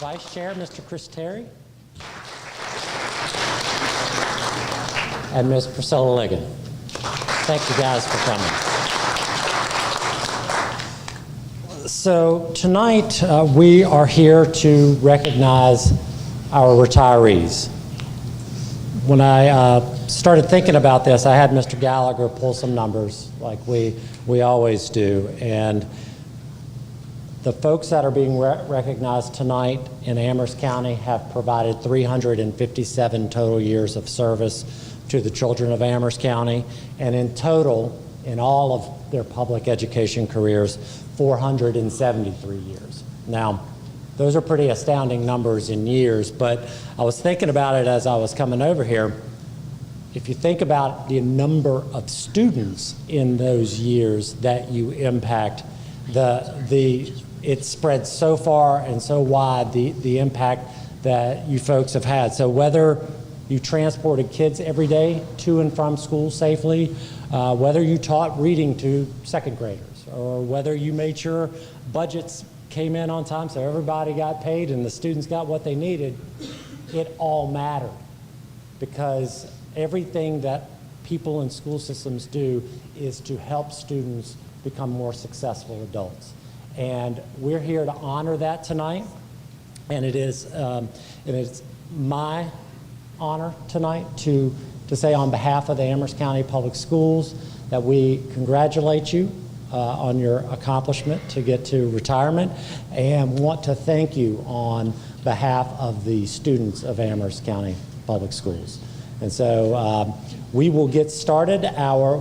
Vice Chair, Mr. Chris Terry, and Ms. Priscilla Ligon. Thank you guys for coming. So tonight we are here to recognize our retirees. When I started thinking about this, I had Mr. Gallagher pull some numbers like we always do, and the folks that are being recognized tonight in Amherst County have provided 357 total years of service to the children of Amherst County, and in total, in all of their public education careers, 473 years. Now, those are pretty astounding numbers in years, but I was thinking about it as I was coming over here. If you think about the number of students in those years that you impact, it spreads so far and so wide, the impact that you folks have had. So whether you transported kids every day to and from school safely, whether you taught reading to second graders, or whether you made sure budgets came in on time so everybody got paid and the students got what they needed, it all mattered, because everything that people in school systems do is to help students become more successful adults. And we're here to honor that tonight, and it is my honor tonight to say on behalf of the Amherst County Public Schools that we congratulate you on your accomplishment to get to retirement, and want to thank you on behalf of the students of Amherst County Public Schools. And so we will get started.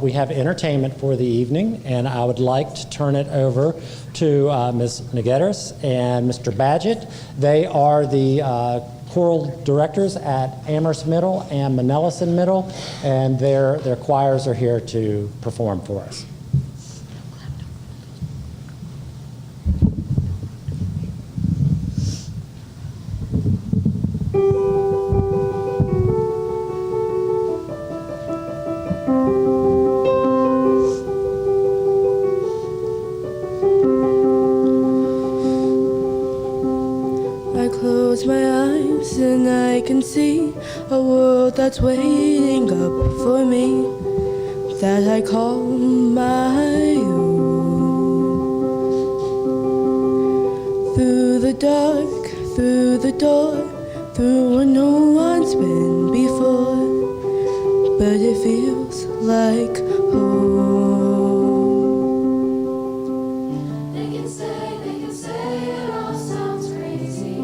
We have entertainment for the evening, and I would like to turn it over to Ms. Nageris and Mr. Badgett. They are the choral directors at Amherst Middle and Manellison Middle, and their choirs are here to perform for us. And I can see a world that's waiting up for me, that I call my own. Through the dark, through the door, through where no one's been before, but it feels like home. They can say it all sounds crazy.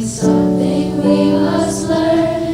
Something we must learn.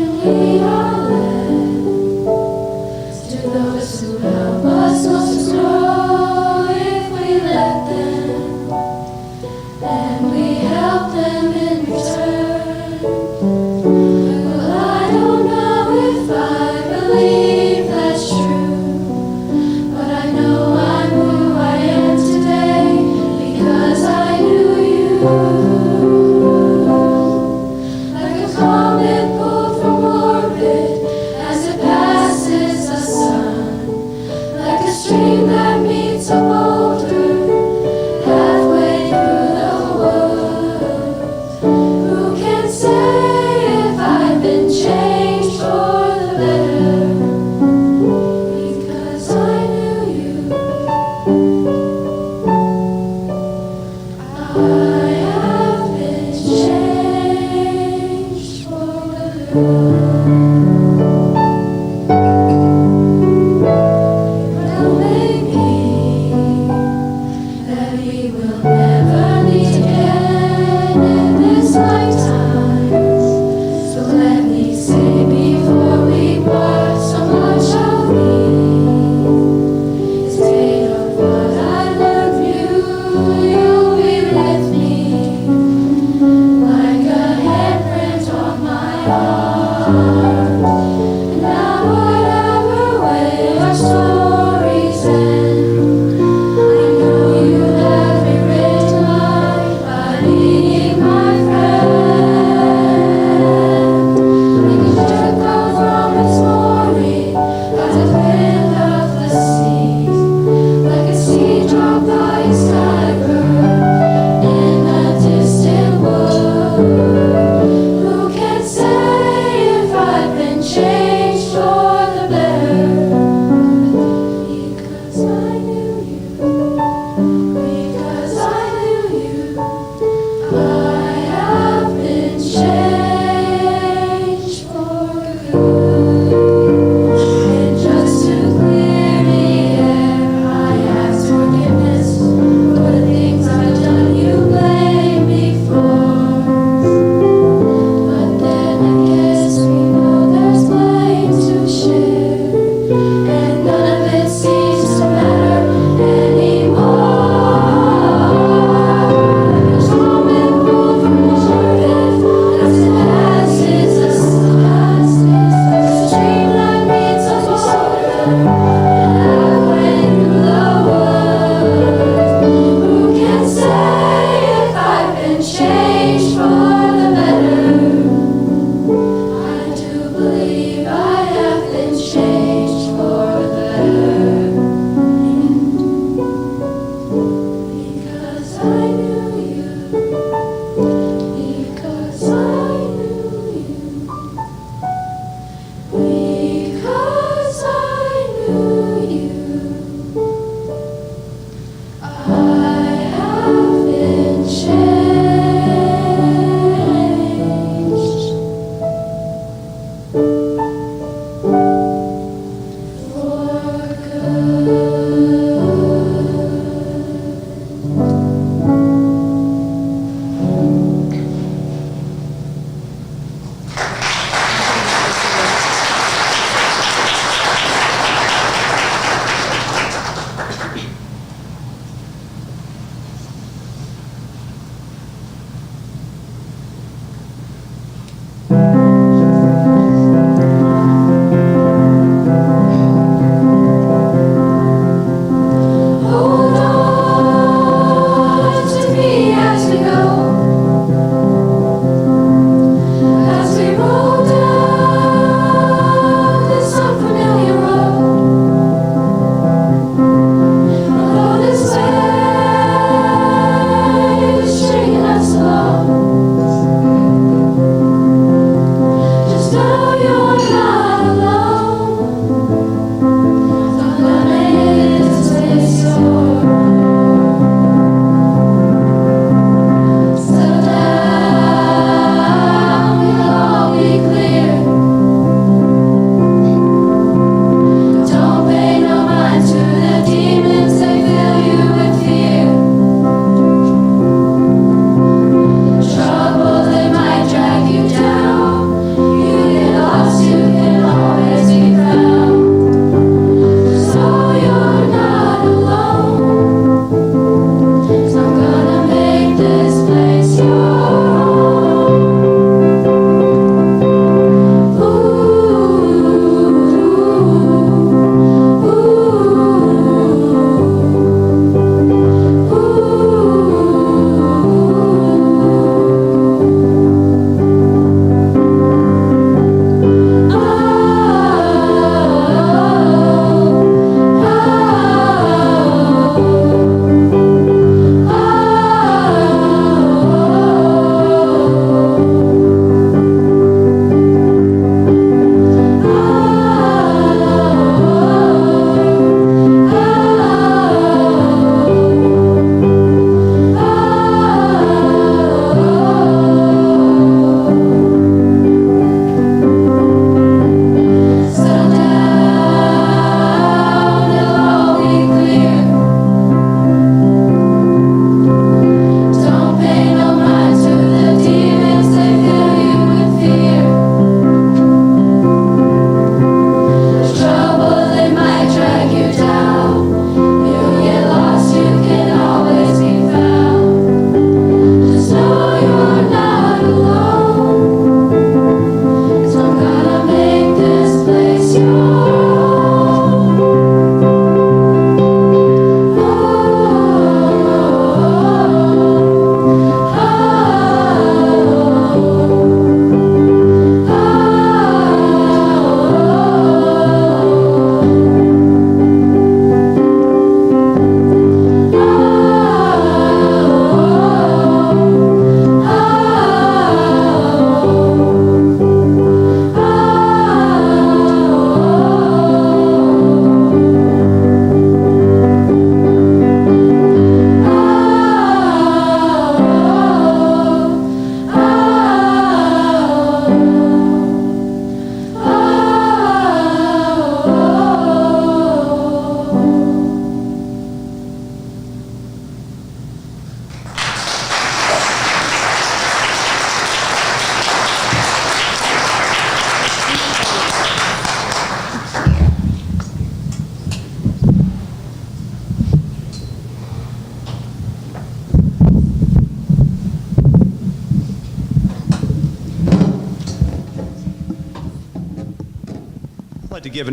like to give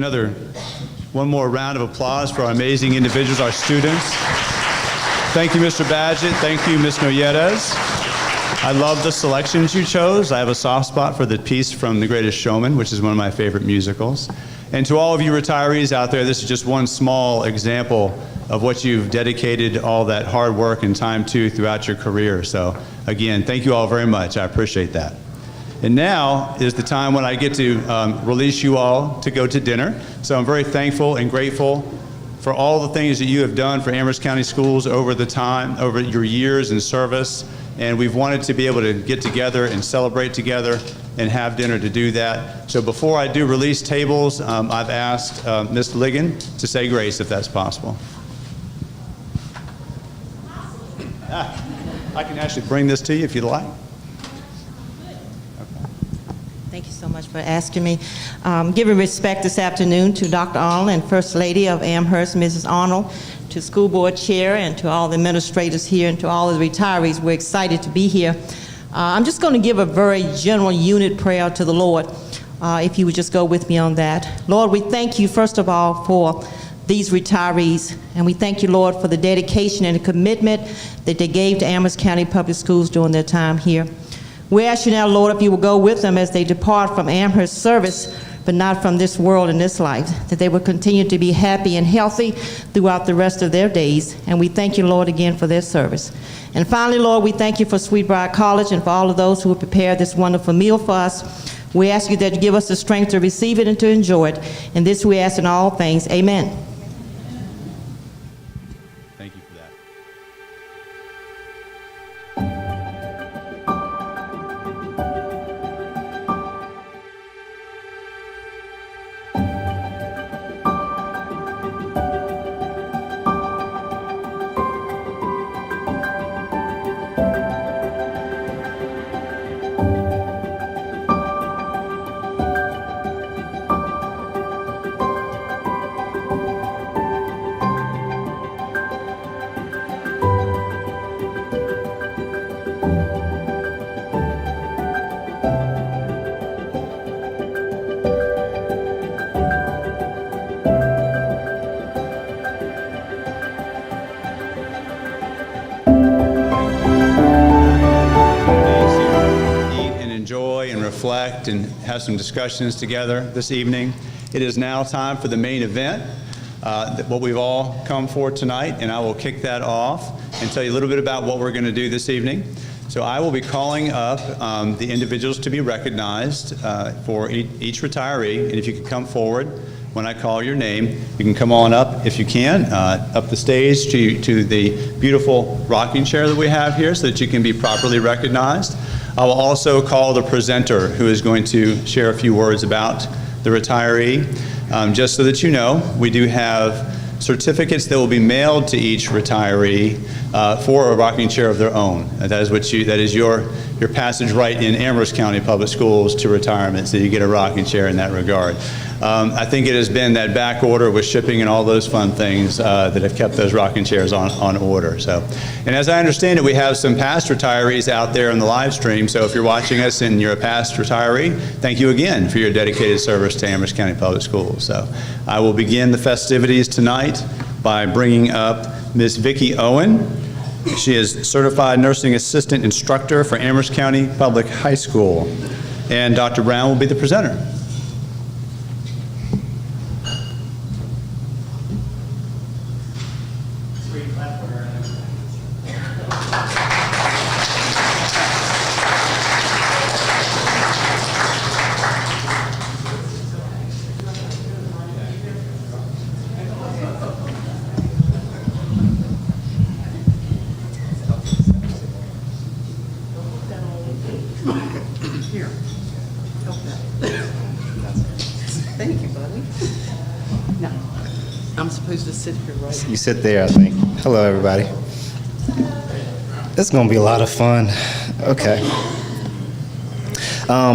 one more round of applause for our amazing individuals, our students. Thank you, Mr. Badgett. Thank you, Ms. Noyedes. I love the selections you chose. I have a soft spot for the piece from The Greatest Showman, which is one of my favorite musicals. And to all of you retirees out there, this is just one small example of what you've dedicated all that hard work and time to throughout your career. So again, thank you all very much. I appreciate that. And now is the time when I get to release you all to go to dinner. So I'm very thankful and grateful for all the things that you have done for Amherst County Schools over your years in service. And we've wanted to be able to get together and celebrate together and have dinner to do that. So before I do release tables, I've asked Ms. Ligon to say grace if that's possible. I can actually bring this to you if you'd like. Thank you so much for asking me. Giving respect this afternoon to Dr. Arnold and First Lady of Amherst, Mrs. Arnold, to School Board Chair, and to all the administrators here, and to all of the retirees. We're excited to be here. I'm just going to give a very general unit prayer to the Lord, if you would just go with me on that. Lord, we thank you, first of all, for these retirees, and we thank you, Lord, for the dedication and the commitment that they gave to Amherst County Public Schools during their time here. We ask you now, Lord, if you will go with them as they depart from Amherst service, but not from this world and this life, that they will continue to be happy and healthy throughout the rest of their days. And we thank you, Lord, again for their service. And finally, Lord, we thank you for Sweet Briar College and for all of those who have prepared this wonderful meal for us. We ask you that you give us the strength to receive it and to enjoy it. And this we ask in all things. Amen. Thank you for that. And have some discussions together this evening. It is now time for the main event, what we've all come for tonight, and I will kick that off and tell you a little bit about what we're going to do this evening. So I will be calling up the individuals to be recognized for each retiree, and if you could come forward when I call your name, you can come on up if you can, up the stage to the beautiful rocking chair that we have here so that you can be properly recognized. I will also call the presenter who is going to share a few words about the retiree. Just so that you know, we do have certificates that will be mailed to each retiree for a rocking chair of their own. That is your passage right in Amherst County Public Schools to retirement, so you get a rocking chair in that regard. I think it has been that back order with shipping and all those fun things that have kept those rocking chairs on order. So, and as I understand it, we have some past retirees out there in the live stream, so if you're watching us and you're a past retiree, thank you again for your dedicated service to Amherst County Public Schools. So I will begin the festivities tonight by bringing up Ms. Vickie Owen. She is Certified Nursing Assistant Instructor for Amherst County Public High School. And Dr. Brown will be the presenter. Thank you, buddy. No, I'm supposed to sit here, right? You sit there, I think. Hello, everybody. This is going to be a lot of fun. Okay.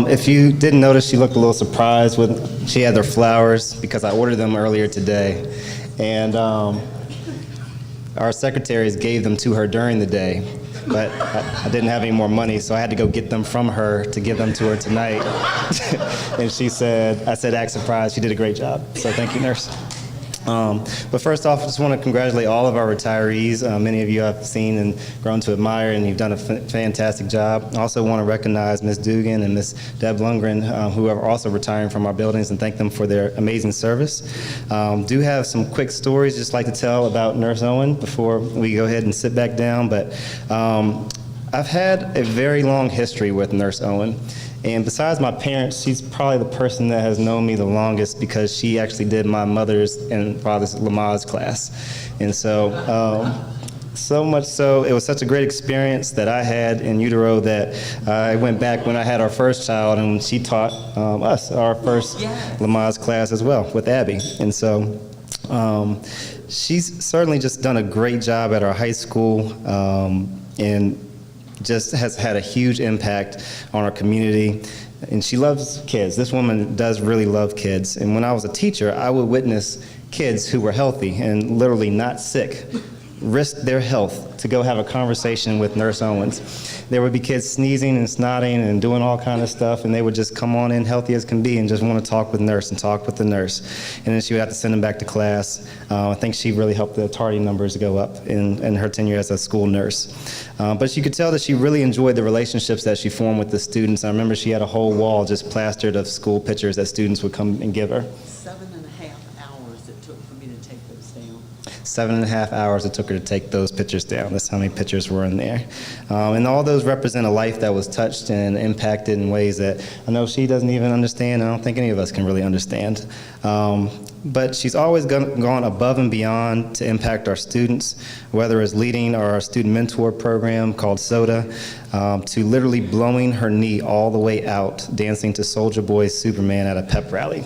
If you didn't notice, she looked a little surprised when she had her flowers because I ordered them earlier today. And our secretaries gave them to her during the day. but I didn't have any more money, so I had to go get them from her to give them to her tonight. And she said, I said, act surprised, she did a great job. So thank you, nurse. But first off, I just want to congratulate all of our retirees. Many of you I've seen and grown to admire, and you've done a fantastic job. I also want to recognize Ms. Dugan and Ms. Deb Lundgren, who are also retiring from our buildings, and thank them for their amazing service. Do have some quick stories just like to tell about Nurse Owen before we go ahead and sit back down. But I've had a very long history with Nurse Owen. And besides my parents, she's probably the person that has known me the longest because she actually did my mother's and father's Lamaze class. And so, so much so, it was such a great experience that I had in utero that I went back when I had our first child, and she taught us our first Lamaze class as well with Abby. And so she's certainly just done a great job at our high school, and just has had a huge impact on our community. And she loves kids. This woman does really love kids. And when I was a teacher, I would witness kids who were healthy and literally not sick risk their health to go have a conversation with Nurse Owens. There would be kids sneezing and snotting and doing all kind of stuff, and they would just come on in healthy as can be and just want to talk with nurse and talk with the nurse. And then she would have to send them back to class. I think she really helped the tardy numbers go up in her tenure as a school nurse. But you could tell that she really enjoyed the relationships that she formed with the students. I remember she had a whole wall just plastered of school pictures that students would come and give her. 7.5 hours it took for me to take those down. 7.5 hours it took her to take those pictures down. That's how many pictures were in there. And all those represent a life that was touched and impacted in ways that I know she doesn't even understand. I don't think any of us can really understand. But she's always gone above and beyond to impact our students, whether it's leading our student mentor program called SODA, to literally blowing her knee all the way out, dancing to Soulja Boy's Superman at a pep rally.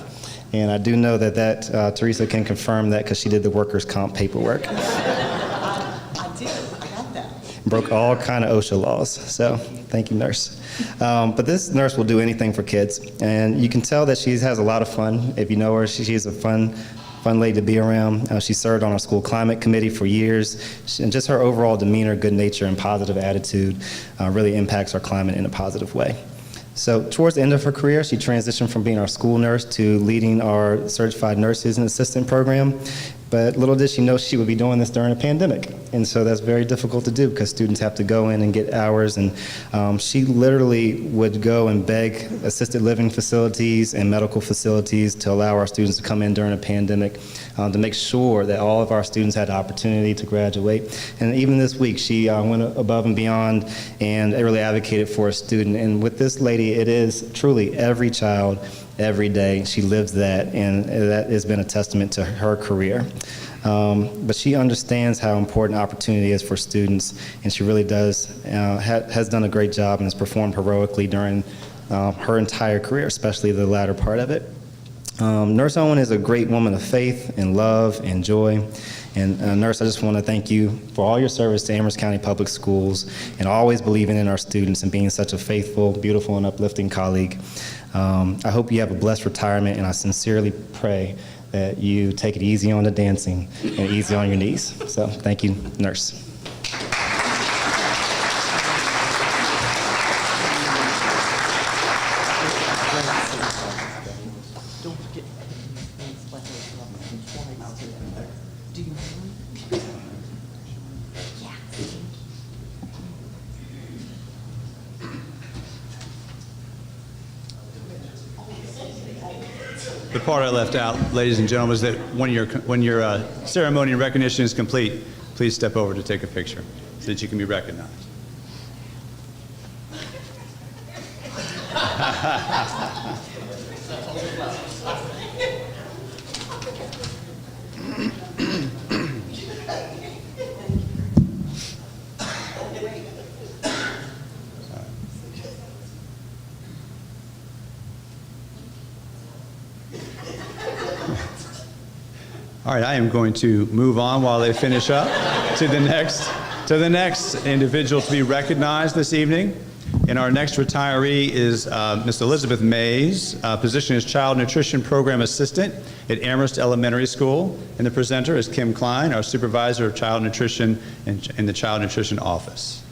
And I do know that Teresa can confirm that because she did the workers' comp paperwork. I did. I got that. Broke all kind of OSHA laws. So thank you, nurse. But this nurse will do anything for kids. And you can tell that she has a lot of fun. If you know her, she's a fun lady to be around. She served on our school climate committee for years. And just her overall demeanor, good nature, and positive attitude really impacts our climate in a positive way. So towards the end of her career, she transitioned from being our school nurse to leading our certified nurses and assistant program. But little did she know she would be doing this during a pandemic. And so that's very difficult to do because students have to go in and get hours. And she literally would go and beg assisted living facilities and medical facilities to allow our students to come in during a pandemic to make sure that all of our students had the opportunity to graduate. And even this week, she went above and beyond and really advocated for a student. And with this lady, it is truly every child, every day. She lives that, and that has been a testament to her career. But she understands how important opportunity is for students, and she really does, has done a great job and has performed heroically during her entire career, especially the latter part of it. Nurse Owen is a great woman of faith and love and joy. And Nurse, I just want to thank you for all your service to Amherst County Public Schools and always believing in our students and being such a faithful, beautiful, and uplifting colleague. I hope you have a blessed retirement, and I sincerely pray that you take it easy on the dancing and easy on your knees. So thank you, Nurse. Don't forget. Do you mind? The part I left out, ladies and gentlemen, is that when your ceremony and recognition is complete, please step over to take a picture so that you can be recognized. All right, I am going to move on while they finish up to the next individual to be recognized this evening. And our next retiree is Ms. Elizabeth Mays. Position is Child Nutrition Program Assistant at Amherst Elementary School. And the presenter is Kim Klein, our Supervisor of Child Nutrition in the Child Nutrition Office.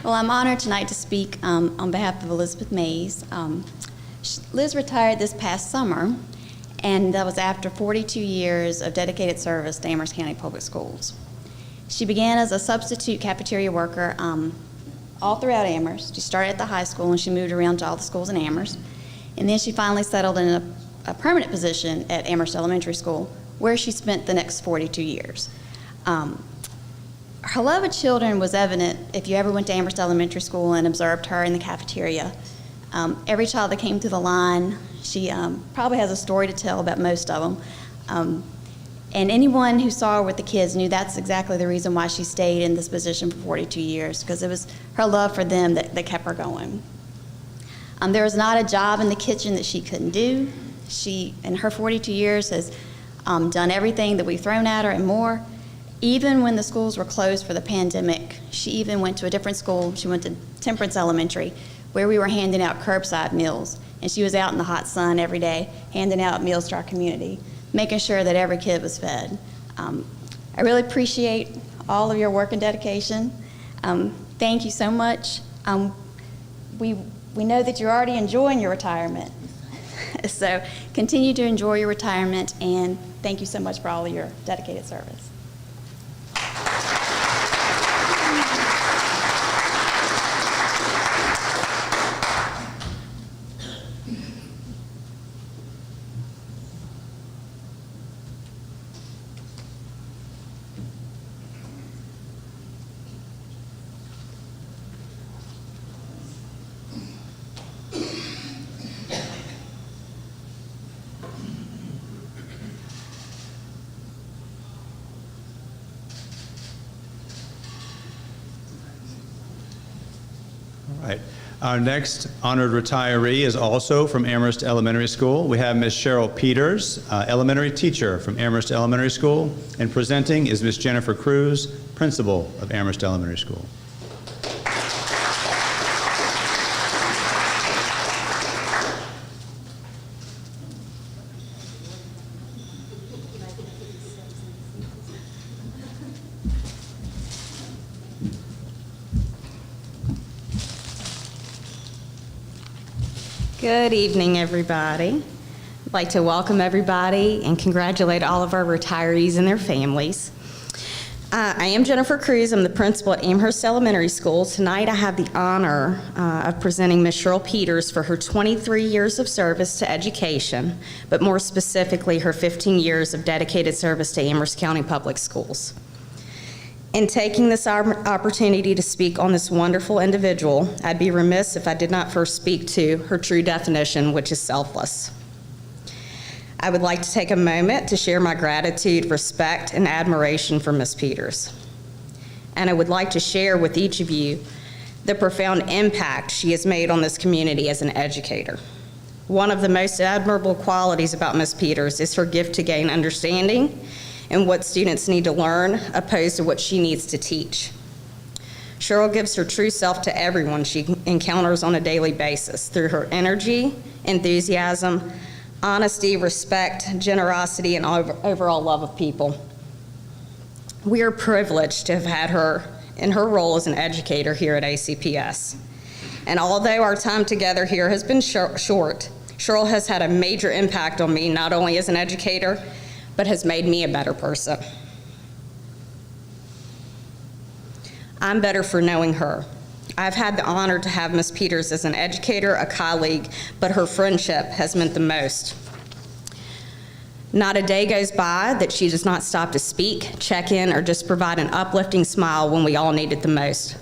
Well, I'm honored tonight to speak on behalf of Elizabeth Mays. Liz retired this past summer, and that was after 42 years of dedicated service to Amherst County Public Schools. She began as a substitute cafeteria worker all throughout Amherst. She started at the high school, and she moved around to all the schools in Amherst. And then she finally settled in a permanent position at Amherst Elementary School, where she spent the next 42 years. Her love of children was evident if you ever went to Amherst Elementary School and observed her in the cafeteria. Every child that came through the line, she probably has a story to tell about most of them. And anyone who saw her with the kids knew that's exactly the reason why she stayed in this position for 42 years, because it was her love for them that kept her going. There was not a job in the kitchen that she couldn't do. She, in her 42 years, has done everything that we've thrown at her and more. Even when the schools were closed for the pandemic, she even went to a different school. She went to Temperance Elementary, where we were handing out curbside meals. And she was out in the hot sun every day, handing out meals to our community, making sure that every kid was fed. I really appreciate all of your work and dedication. Thank you so much. We know that you're already enjoying your retirement. So continue to enjoy your retirement, and thank you so much for all of your dedicated service. All right. Our next honored retiree is also from Amherst Elementary School. We have Ms. Cheryl Peters, elementary teacher from Amherst Elementary School, and presenting is Ms. Jennifer Cruz, principal of Amherst Elementary School. Good evening, everybody. I'd like to welcome everybody and congratulate all of our retirees and their families. I am Jennifer Cruz. I'm the principal at Amherst Elementary School. Tonight I have the honor of presenting Ms. Cheryl Peters for her 23 years of service to education, but more specifically her 15 years of dedicated service to Amherst County Public Schools. In taking this opportunity to speak on this wonderful individual, I'd be remiss if I did not first speak to her true definition, which is selfless. I would like to take a moment to share my gratitude, respect, and admiration for Ms. Peters. And I would like to share with each of you the profound impact she has made on this community as an educator. One of the most admirable qualities about Ms. Peters is her gift to gain understanding and what students need to learn, opposed to what she needs to teach. Cheryl gives her true self to everyone she encounters on a daily basis through her energy, enthusiasm, honesty, respect, generosity, and overall love of people. We are privileged to have had her in her role as an educator here at ACPS. And although our time together here has been short, Cheryl has had a major impact on me, not only as an educator, but has made me a better person. I'm better for knowing her. I've had the honor to have Ms. Peters as an educator, a colleague, but her friendship has meant the most. Not a day goes by that she does not stop to speak, check in, or just provide an uplifting smile when we all need it the most.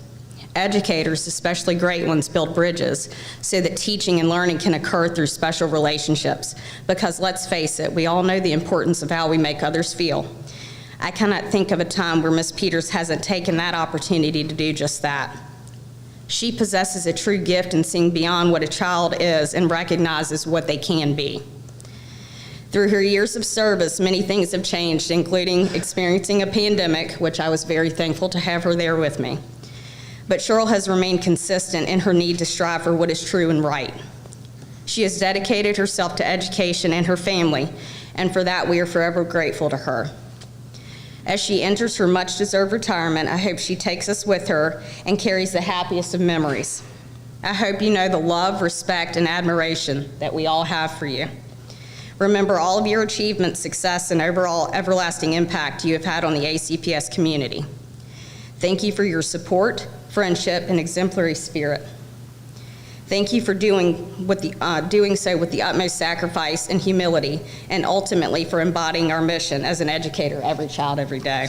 Educators, especially great ones, build bridges so that teaching and learning can occur through special relationships. Because let's face it, we all know the importance of how we make others feel. I cannot think of a time where Ms. Peters hasn't taken that opportunity to do just that. She possesses a true gift in seeing beyond what a child is and recognizes what they can be. Through her years of service, many things have changed, including experiencing a pandemic, which I was very thankful to have her there with me. But Cheryl has remained consistent in her need to strive for what is true and right. She has dedicated herself to education and her family, and for that we are forever grateful to her. As she enters her much-deserved retirement, I hope she takes us with her and carries the happiest of memories. I hope you know the love, respect, and admiration that we all have for you. Remember all of your achievements, success, and overall everlasting impact you have had on the ACPS community. Thank you for your support, friendship, and exemplary spirit. Thank you for doing so with the utmost sacrifice and humility, and ultimately for embodying our mission as an educator, every child, every day.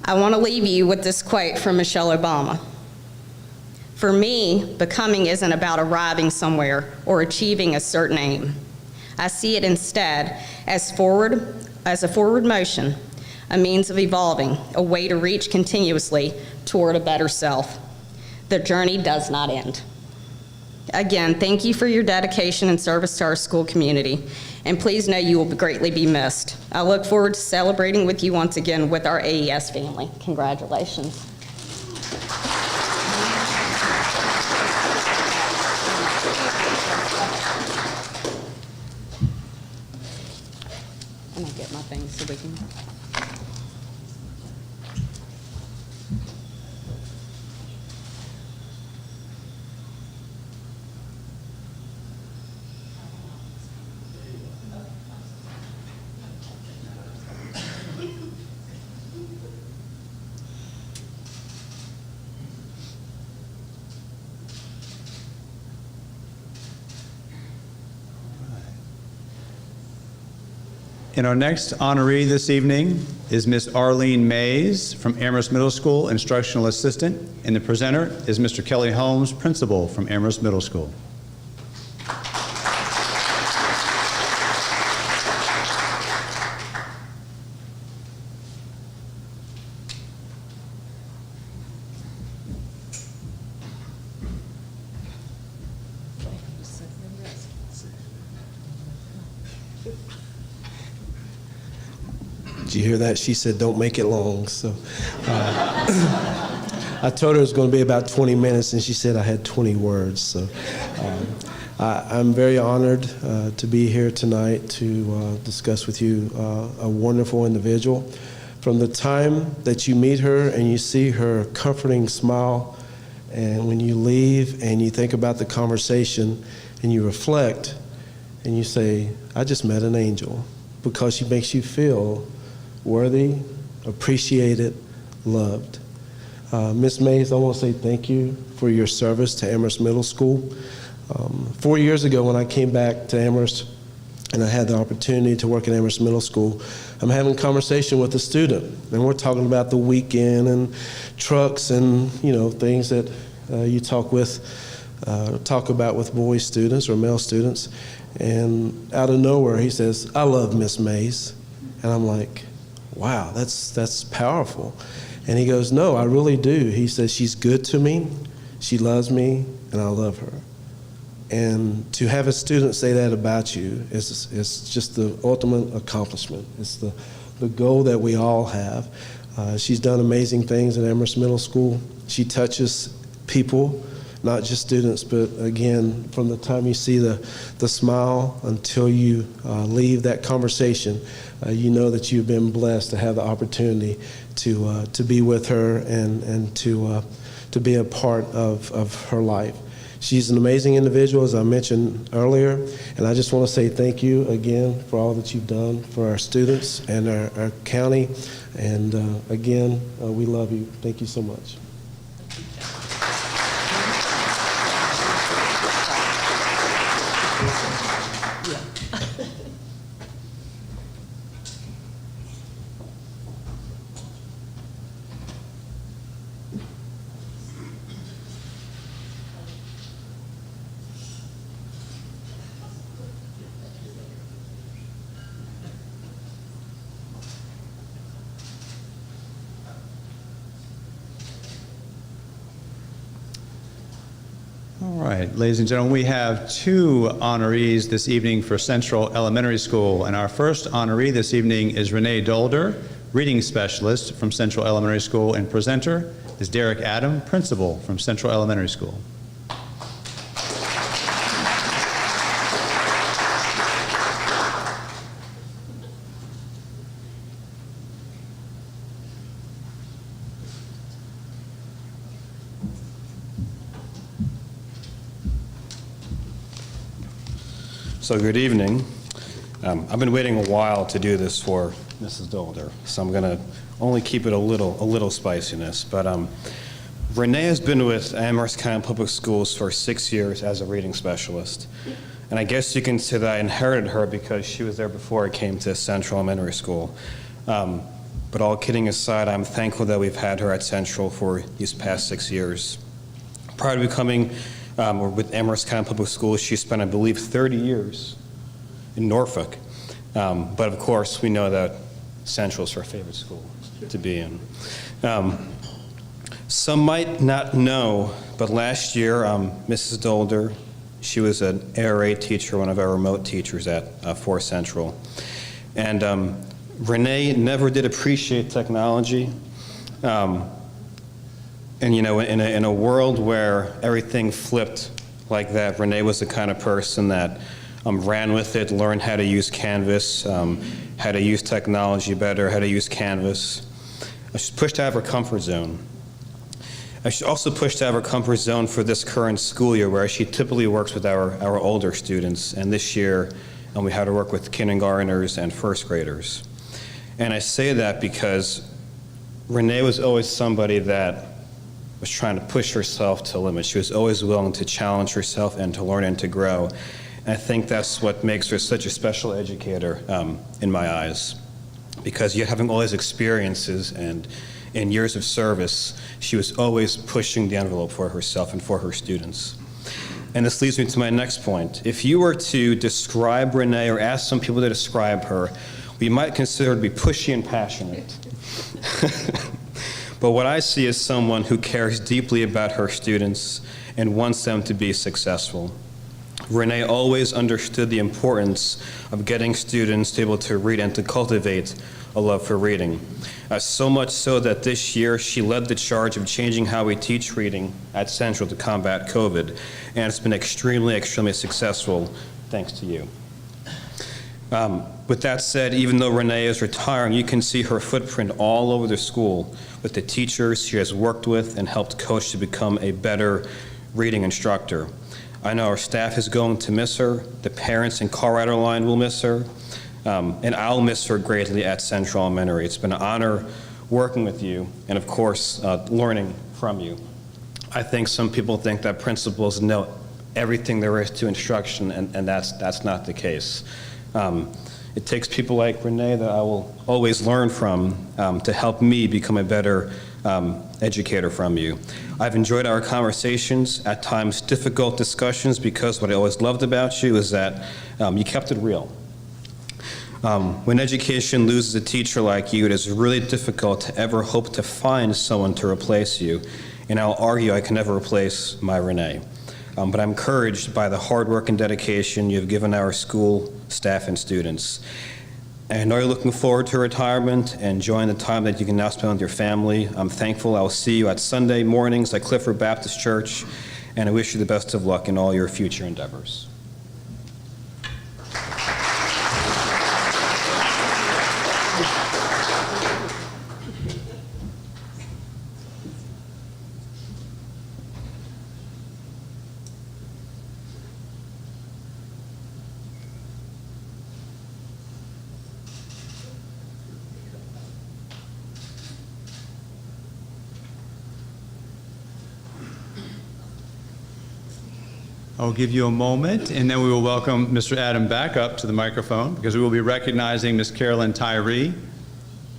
I want to leave you with this quote from Michelle Obama. For me, becoming isn't about arriving somewhere or achieving a certain aim. I see it instead as a forward motion, a means of evolving, a way to reach continuously toward a better self. The journey does not end. Again, thank you for your dedication and service to our school community, and please know you will greatly be missed. I look forward to celebrating with you once again with our AES family. Congratulations. I'm gonna get my things so we can. And our next honoree this evening is Miss Arlene Mays from Amherst Middle School, Instructional Assistant, and the presenter is Mr. Kelly Holmes, Principal from Amherst Middle School. Did you hear that? She said, don't make it long. So I told her it was going to be about 20 minutes, and she said I had 20 words. So I'm very honored to be here tonight to discuss with you a wonderful individual. From the time that you meet her and you see her comforting smile, and when you leave and you think about the conversation and you reflect and you say, I just met an angel, because she makes you feel worthy, appreciated, loved. Ms. Mays, I want to say thank you for your service to Amherst Middle School. 4 years ago when I came back to Amherst and I had the opportunity to work at Amherst Middle School, I'm having a conversation with a student, and we're talking about the weekend and trucks and things that you talk about with boy students or male students. And out of nowhere, he says, I love Miss Mays. And I'm like, wow, that's powerful. And he goes, no, I really do. He says, she's good to me, she loves me, and I love her. And to have a student say that about you is just the ultimate accomplishment. It's the goal that we all have. She's done amazing things at Amherst Middle School. She touches people, not just students, but again, from the time you see the smile until you leave that conversation, you know that you've been blessed to have the opportunity to be with her and to be a part of her life. She's an amazing individual, as I mentioned earlier, and I just want to say thank you again for all that you've done for our students and our county. And again, we love you. Thank you so much. All right, ladies and gentlemen, we have two honorees this evening for Central Elementary School, and our first honoree this evening is Renee Dolder, Reading Specialist from Central Elementary School, and presenter is Derek Adam, Principal from Central Elementary School. So good evening. I've been waiting a while to do this for Mrs. Dolder, so I'm going to only keep it a little spiciness. But Renee has been with Amherst County Public Schools for 6 years as a reading specialist. And I guess you can say that I inherited her because she was there before I came to Central Elementary School. But all kidding aside, I'm thankful that we've had her at Central for these past 6 years. Prior to becoming with Amherst County Public Schools, she spent, I believe, 30 years in Norfolk. But of course, we know that Central is her favorite school to be in. Some might not know, but last year, Mrs. Dolder, she was an ARA teacher, one of our remote teachers at Forest Central. And Renee never did appreciate technology. And you know, in a world where everything flipped like that, Renee was the kind of person that ran with it, learned how to use Canvas, how to use technology better, how to use Canvas. She's pushed out of her comfort zone. She's also pushed out of her comfort zone for this current school year, where she typically works with our older students, and this year we had to work with kindergartners and first graders. And I say that because Renee was always somebody that was trying to push herself to limits. She was always willing to challenge herself and to learn and to grow. And I think that's what makes her such a special educator in my eyes. Because yet having all these experiences and in years of service, she was always pushing the envelope for herself and for her students. And this leads me to my next point. If you were to describe Renee or ask some people to describe her, we might consider her to be pushy and passionate. But what I see is someone who cares deeply about her students and wants them to be successful. Renee always understood the importance of getting students to be able to read and to cultivate a love for reading. So much so that this year she led the charge of changing how we teach reading at Central to combat COVID, and it's been extremely successful thanks to you. With that said, even though Renee is retiring, you can see her footprint all over the school with the teachers she has worked with and helped coach to become a better reading instructor. I know our staff is going to miss her, the parents in Colorado line will miss her, and I'll miss her greatly at Central Elementary. It's been an honor working with you and, of course, learning from you. I think some people think that principals know everything there is to instruction, and that's not the case. It takes people like Renee that I will always learn from to help me become a better educator from you. I've enjoyed our conversations, at times difficult discussions, because what I always loved about you is that you kept it real. When education loses a teacher like you, it is really difficult to ever hope to find someone to replace you, and I'll argue I can never replace my Renee. But I'm encouraged by the hard work and dedication you've given our school, staff, and students. And I know you're looking forward to retirement and enjoying the time that you can now spend with your family. I'm thankful I'll see you at Sunday mornings at Clifford Baptist Church, and I wish you the best of luck in all your future endeavors. I'll give you a moment, and then we will welcome Mr. Adam back up to the microphone, because we will be recognizing Ms. Carolyn Tyree,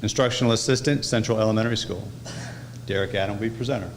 Instructional Assistant, Central Elementary School. Derek Adam will be presenter.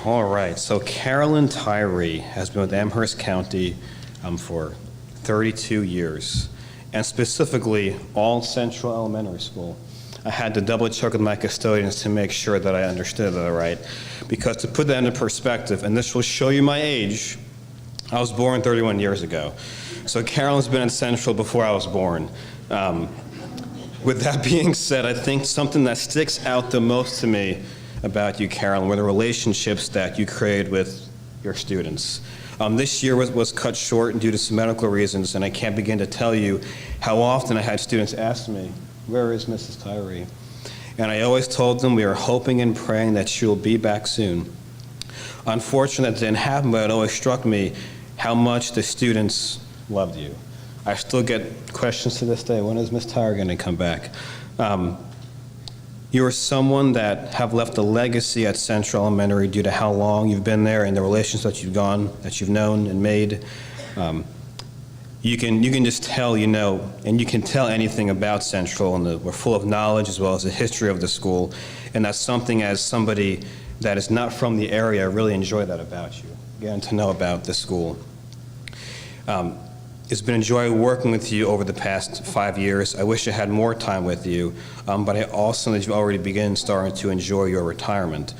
All right, so Carolyn Tyree has been with Amherst County for 32 years, and specifically all Central Elementary School. I had to double check with my custodians to make sure that I understood that right, because to put that into perspective, and this will show you my age, I was born 31 years ago. So Carolyn's been at Central before I was born. With that being said, I think something that sticks out the most to me about you, Carolyn, were the relationships that you created with your students. This year was cut short due to some medical reasons, and I can't begin to tell you how often I had students ask me, "Where is Mrs. Tyree?" And I always told them we are hoping and praying that she will be back soon. Unfortunately, that didn't happen, but it always struck me how much the students loved you. I still get questions to this day, when is Miss Tyree going to come back? You are someone that have left a legacy at Central Elementary due to how long you've been there and the relations that you've known and made. You can just tell you know, and you can tell anything about Central, and we're full of knowledge as well as the history of the school, and that's something as somebody that is not from the area, I really enjoy that about you, getting to know about the school. It's been a joy working with you over the past 5 years. I wish I had more time with you, but I also know that you've already starting to enjoy your retirement.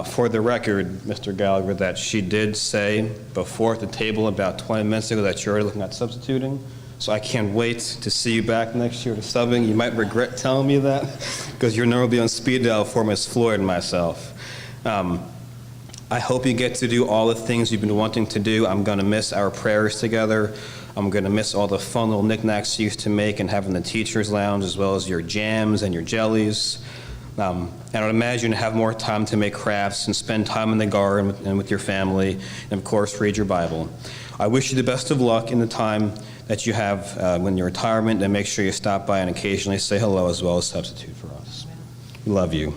For the record, Mr. Gallagher, that she did say before at the table about 20 minutes ago that you're already looking at substituting. So I can't wait to see you back next year to subbing. You might regret telling me that because you're normally on speed dial for Miss Floyd and myself. I hope you get to do all the things you've been wanting to do. I'm going to miss our prayers together. I'm going to miss all the fun little knickknacks you used to make and having the teacher's lounge, as well as your jams and your jellies. And I would imagine you have more time to make crafts and spend time in the garden and with your family, and of course, read your Bible. I wish you the best of luck in the time that you have when your retirement, and make sure you stop by and occasionally say hello as well as substitute for us. We love you.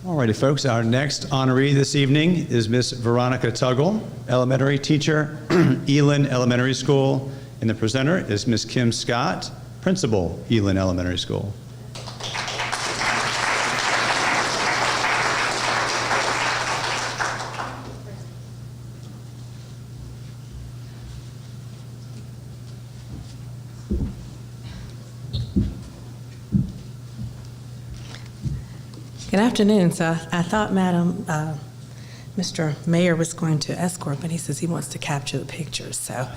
All righty, folks. Our next honoree this evening is Miss Veronica Tuggle, elementary teacher, Elin Elementary School, and the presenter is Miss Kim Scott, principal, Elin Elementary School. Good afternoon. So I thought Mr. Mayor was going to escort, but he says he wants to capture the pictures. So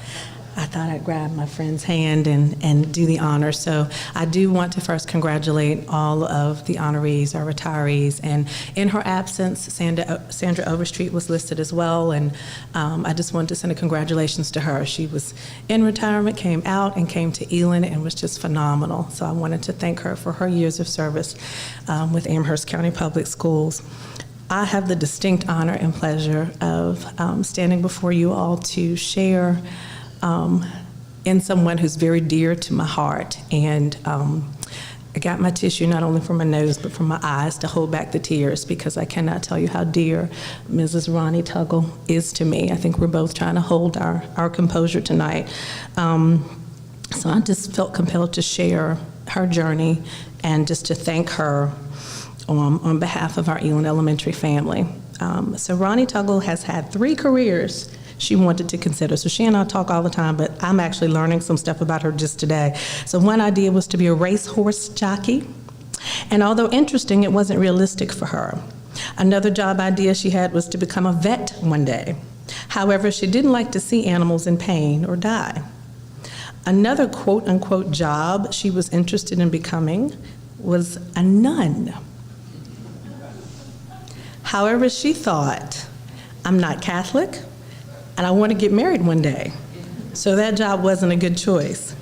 I thought I'd grab my friend's hand and do the honor. So I do want to first congratulate all of the honorees, our retirees, and in her absence, Sandra Overstreet was listed as well, and I just wanted to send a congratulations to her. She was in retirement, came out, and came to Elin, and was just phenomenal. So I wanted to thank her for her years of service with Amherst County Public Schools. I have the distinct honor and pleasure of standing before you all to share in someone who's very dear to my heart. And I got my tissue not only from my nose, but from my eyes to hold back the tears, because I cannot tell you how dear Mrs. Ronnie Tuggle is to me. I think we're both trying to hold our composure tonight. So I just felt compelled to share her journey and just to thank her on behalf of our Elin Elementary family. So Ronnie Tuggle has had 3 careers she wanted to consider. So she and I talk all the time, but I'm actually learning some stuff about her just today. So one idea was to be a racehorse jockey. And although interesting, it wasn't realistic for her. Another job idea she had was to become a vet one day. However, she didn't like to see animals in pain or die. Another quote-unquote job she was interested in becoming was a nun. However, she thought, I'm not Catholic, and I want to get married one day. So that job wasn't a good choice.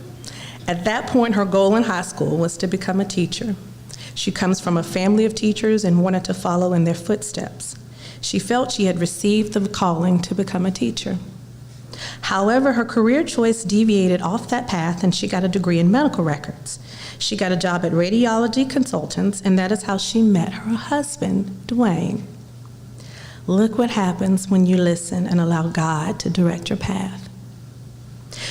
At that point, her goal in high school was to become a teacher. She comes from a family of teachers and wanted to follow in their footsteps. She felt she had received the calling to become a teacher. However, her career choice deviated off that path, and she got a degree in medical records. She got a job at Radiology Consultants, and that is how she met her husband, Dwayne. Look what happens when you listen and allow God to direct your path.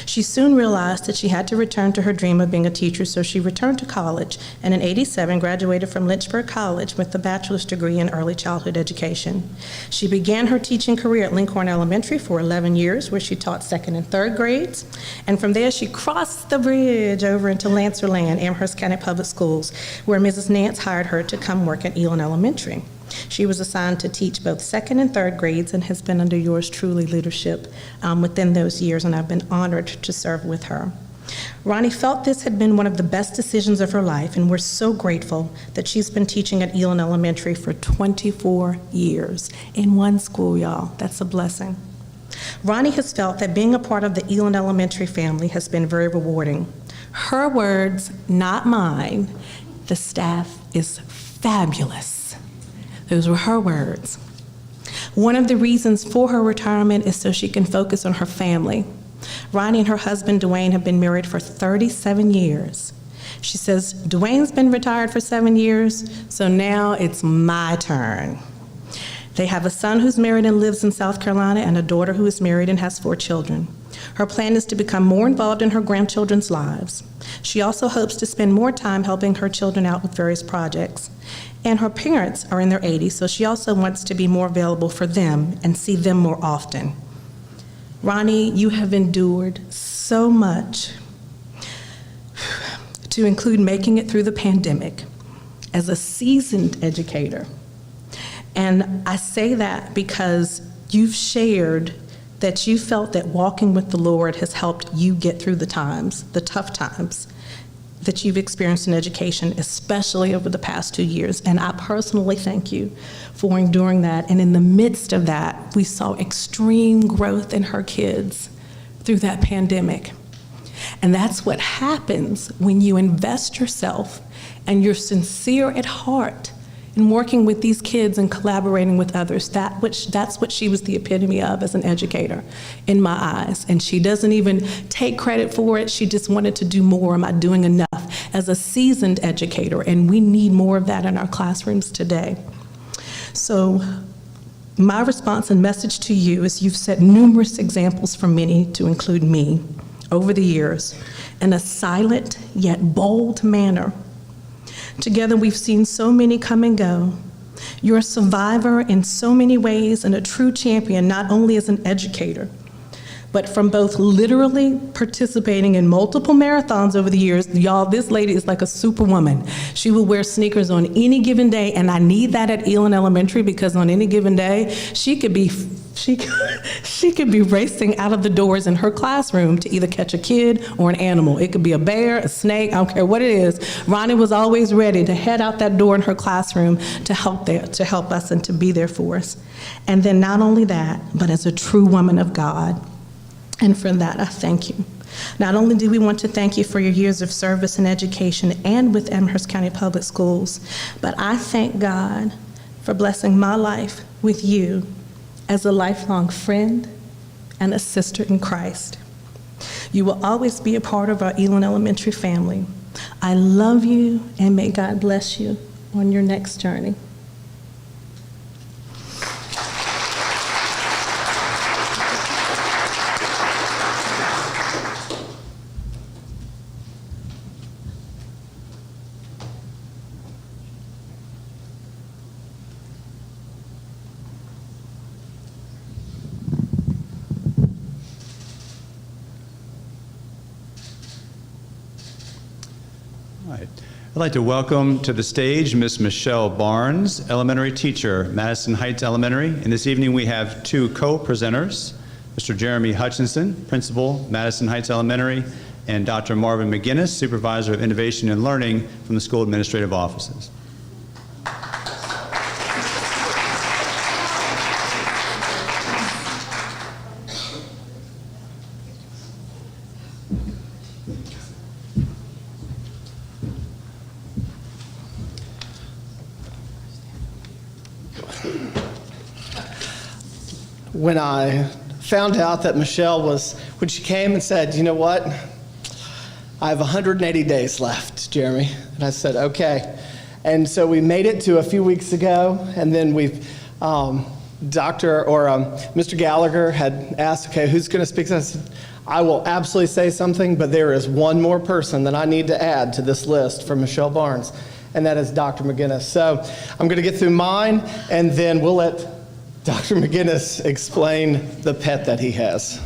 She soon realized that she had to return to her dream of being a teacher, so she returned to college, and in '87 graduated from Lynchburg College with a bachelor's degree in early childhood education. She began her teaching career at Lincoln Elementary for 11 years, where she taught 2nd and 3rd grades, and from there she crossed the bridge over into Lancerland, Amherst County Public Schools, where Mrs. Nance hired her to come work at Elon Elementary. She was assigned to teach both 2nd and 3rd grades and has been under yours truly leadership within those years, and I've been honored to serve with her. Ronnie felt this had been one of the best decisions of her life, and we're so grateful that she's been teaching at Elon Elementary for 24 years in one school, y'all. That's a blessing. Ronnie has felt that being a part of the Elon Elementary family has been very rewarding. Her words, not mine. The staff is fabulous. Those were her words. One of the reasons for her retirement is so she can focus on her family. Ronnie and her husband, Dwayne, have been married for 37 years. She says, Dwayne's been retired for 7 years, so now it's my turn. They have a son who's married and lives in South Carolina and a daughter who is married and has 4 children. Her plan is to become more involved in her grandchildren's lives. She also hopes to spend more time helping her children out with various projects. And her parents are in their 80s, so she also wants to be more available for them and see them more often. Ronnie, you have endured so much, to include making it through the pandemic as a seasoned educator. And I say that because you've shared that you felt that walking with the Lord has helped you get through the times, the tough times that you've experienced in education, especially over the past 2 years. And I personally thank you for enduring that. And in the midst of that, we saw extreme growth in her kids through that pandemic. And that's what happens when you invest yourself and you're sincere at heart in working with these kids and collaborating with others. That's what she was the epitome of as an educator in my eyes. And she doesn't even take credit for it. She just wanted to do more. Am I doing enough as a seasoned educator? And we need more of that in our classrooms today. So my response and message to you is you've set numerous examples for many, to include me, over the years, in a silent yet bold manner. Together, we've seen so many come and go. You're a survivor in so many ways and a true champion, not only as an educator, but from both literally participating in multiple marathons over the years. Y'all, this lady is like a superwoman. She will wear sneakers on any given day, and I need that at Elon Elementary because on any given day, she could be racing out of the doors in her classroom to either catch a kid or an animal. It could be a bear, a snake, I don't care what it is. Ronnie was always ready to head out that door in her classroom to help us and to be there for us. And then not only that, but as a true woman of God. And for that, I thank you. Not only do we want to thank you for your years of service and education and with Amherst County Public Schools, but I thank God for blessing my life with you as a lifelong friend and a sister in Christ. You will always be a part of our Elon Elementary family. I love you, and may God bless you on your next journey. I'd like to welcome to the stage Miss Michelle Barnes, elementary teacher, Madison Heights Elementary. And this evening we have 2 co-presenters, Mr. Jeremy Hutchinson, principal, Madison Heights Elementary, and Dr. Marvin McGinnis, supervisor of innovation and learning from the school administrative offices. When I found out that Michelle when she came and said, you know what, I have 180 days left, Jeremy. And I said, okay. And so we made it to a few weeks ago, and then we've Mr. Gallagher had asked, okay, who's going to speak? I said, I will absolutely say something, but there is one more person that I need to add to this list for Michelle Barnes, and that is Dr. McGinnis. So I'm going to get through mine, and then we'll let Dr. McGinnis explain the pet that he has.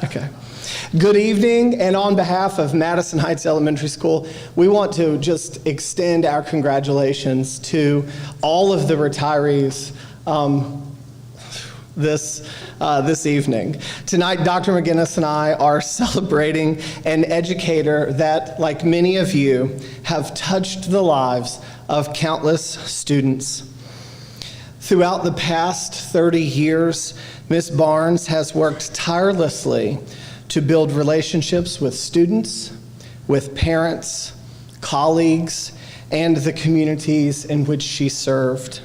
Okay. Good evening, and on behalf of Madison Heights Elementary School, we want to just extend our congratulations to all of the retirees this evening. Tonight, Dr. McGinnis and I are celebrating an educator that, like many of you, have touched the lives of countless students. Throughout the past 30 years, Ms. Barnes has worked tirelessly to build relationships with students, with parents, colleagues, and the communities in which she served.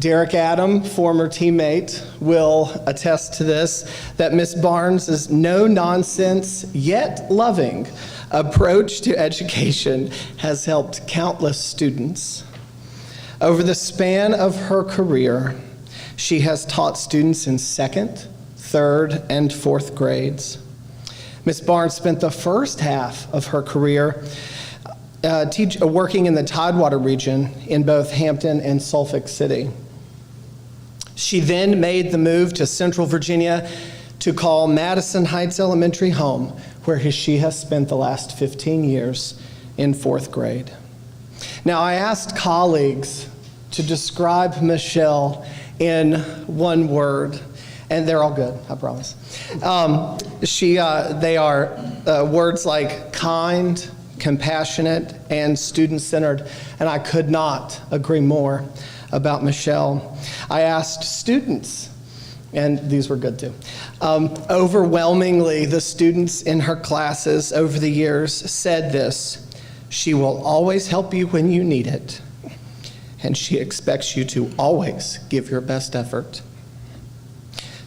Derek Adam, former teammate, will attest to this, that Ms. Barnes' no-nonsense yet loving approach to education has helped countless students. Over the span of her career, she has taught students in 2nd, 3rd, and 4th grades. Ms. Barnes spent the first half of her career working in the Tidewater region in both Hampton and Suffolk City. She then made the move to Central Virginia to call Madison Heights Elementary home, where she has spent the last 15 years in 4th grade. Now, I asked colleagues to describe Michelle in one word, and they're all good, I promise. They are words like kind, compassionate, and student-centered, and I could not agree more about Michelle. I asked students, and these were good too. Overwhelmingly, the students in her classes over the years said this: she will always help you when you need it, and she expects you to always give your best effort.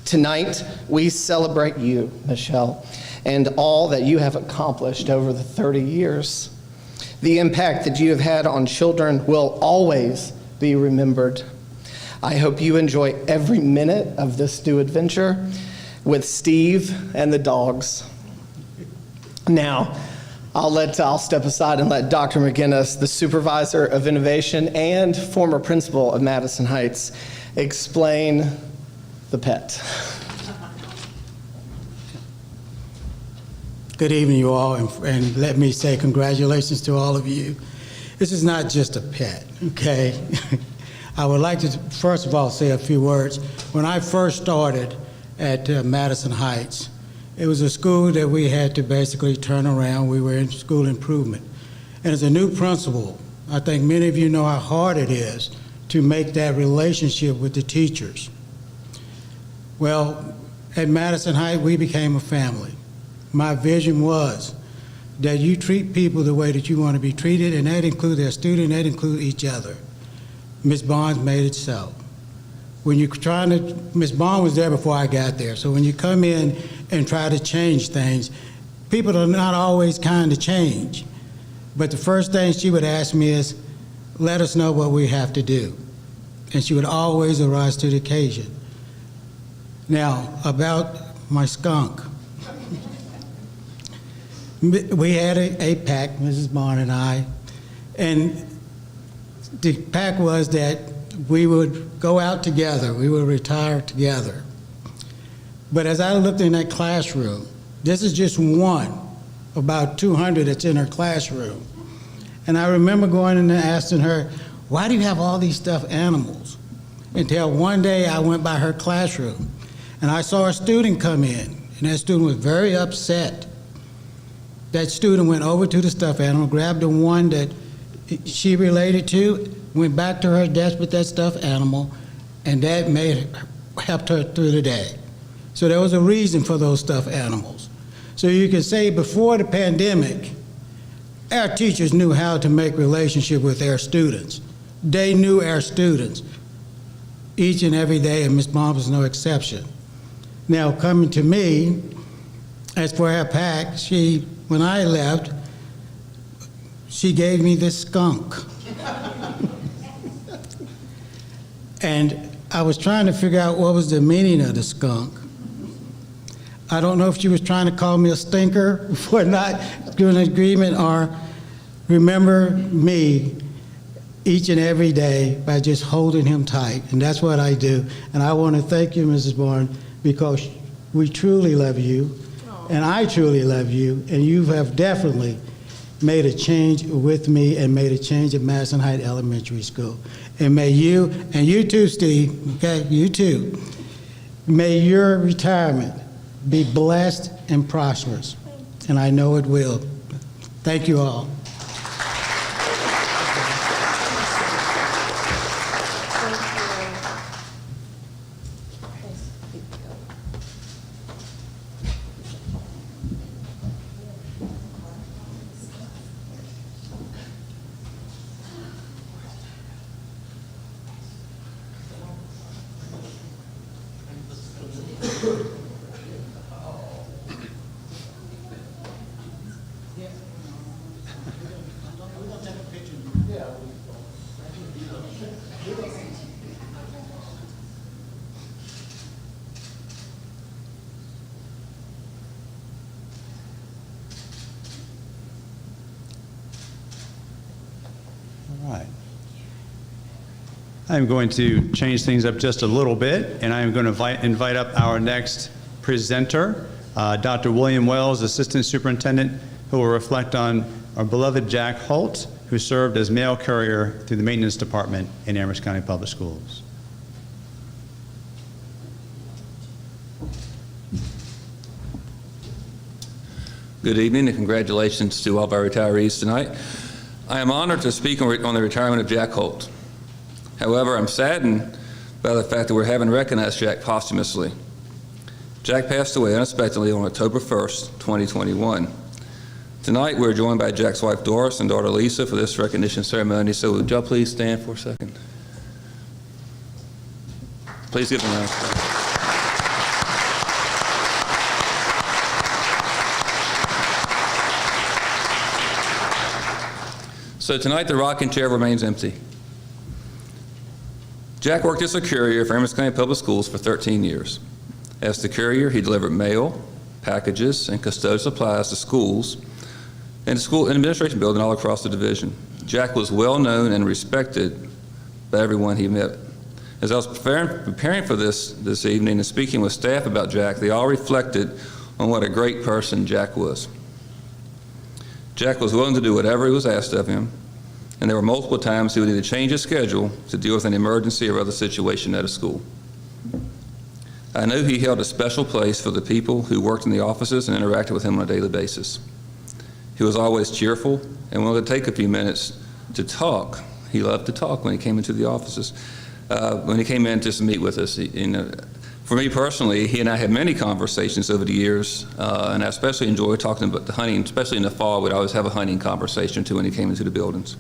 Tonight, we celebrate you, Michelle, and all that you have accomplished over the 30 years. The impact that you have had on children will always be remembered. I hope you enjoy every minute of this new adventure with Steve and the dogs. Now, I'll step aside and let Dr. McGinnis, the supervisor of innovation and former principal of Madison Heights, explain the pet. Good evening, you all, and let me say congratulations to all of you. This is not just a pet, okay? I would like to, first of all, say a few words. When I first started at Madison Heights, it was a school that we had to basically turn around. We were in school improvement. And as a new principal, I think many of you know how hard it is to make that relationship with the teachers. Well, at Madison Heights, we became a family. My vision was that you treat people the way that you want to be treated, and that includes their student, that includes each other. Ms. Barnes made it so. When you're trying to, Ms. Barnes was there before I got there, so when you come in and try to change things, people are not always kind to change. But the first thing she would ask me is, let us know what we have to do. And she would always arise to the occasion. Now, about my skunk. We had a pack, Mrs. Barnes and I, and the pack was that we would go out together, we would retire together. But as I looked in that classroom, this is just one, about 200 that's in her classroom. And I remember going in and asking her, why do you have all these stuffed animals? Until one day I went by her classroom and I saw a student come in, and that student was very upset. That student went over to the stuffed animal, grabbed the one that she related to, went back to her desk with that stuffed animal, and that helped her through the day. So there was a reason for those stuffed animals. So you can say before the pandemic, our teachers knew how to make relationship with their students. They knew our students each and every day, and Ms. Barnes was no exception. Now, coming to me, as for her pack, when I left, she gave me this skunk. And I was trying to figure out what was the meaning of the skunk. I don't know if she was trying to call me a stinker for not doing an agreement, or remember me each and every day by just holding him tight. And that's what I do. And I want to thank you, Mrs. Bourne, because we truly love you, and I truly love you, and you have definitely made a change with me and made a change at Madison Heights Elementary School. And may you, and you too, Steve, okay, you too, may your retirement be blessed and prosperous. And I know it will. Thank you all. I'm going to change things up just a little bit, and I'm going to invite up our next presenter, Dr. William Wells, Assistant Superintendent, who will reflect on our beloved Jack Holt, who served as mail courier through the maintenance department in Amherst County Public Schools. Good evening and congratulations to all of our retirees tonight. I am honored to speak on the retirement of Jack Holt. However, I'm saddened by the fact that we're having recognized Jack posthumously. Jack passed away unexpectedly on October 1st, 2021. Tonight, we're joined by Jack's wife, Doris, and daughter, Lisa, for this recognition ceremony. So would y'all please stand for a second? Please give them a round of applause. So tonight, the rocking chair remains empty. Jack worked as a courier for Amherst County Public Schools for 13 years. As the courier, he delivered mail, packages, and custodial supplies to schools and school and administration building all across the division. Jack was well known and respected by everyone he met. As I was preparing for this evening and speaking with staff about Jack, they all reflected on what a great person Jack was. Jack was willing to do whatever he was asked of him, and there were multiple times he would need to change his schedule to deal with an emergency or other situation at a school. I knew he held a special place for the people who worked in the offices and interacted with him on a daily basis. He was always cheerful and willing to take a few minutes to talk. He loved to talk when he came into the offices. When he came in just to meet with us, for me personally, he and I had many conversations over the years, and I especially enjoyed talking about the hunting, especially in the fall. We'd always have a hunting conversation too when he came into the buildings.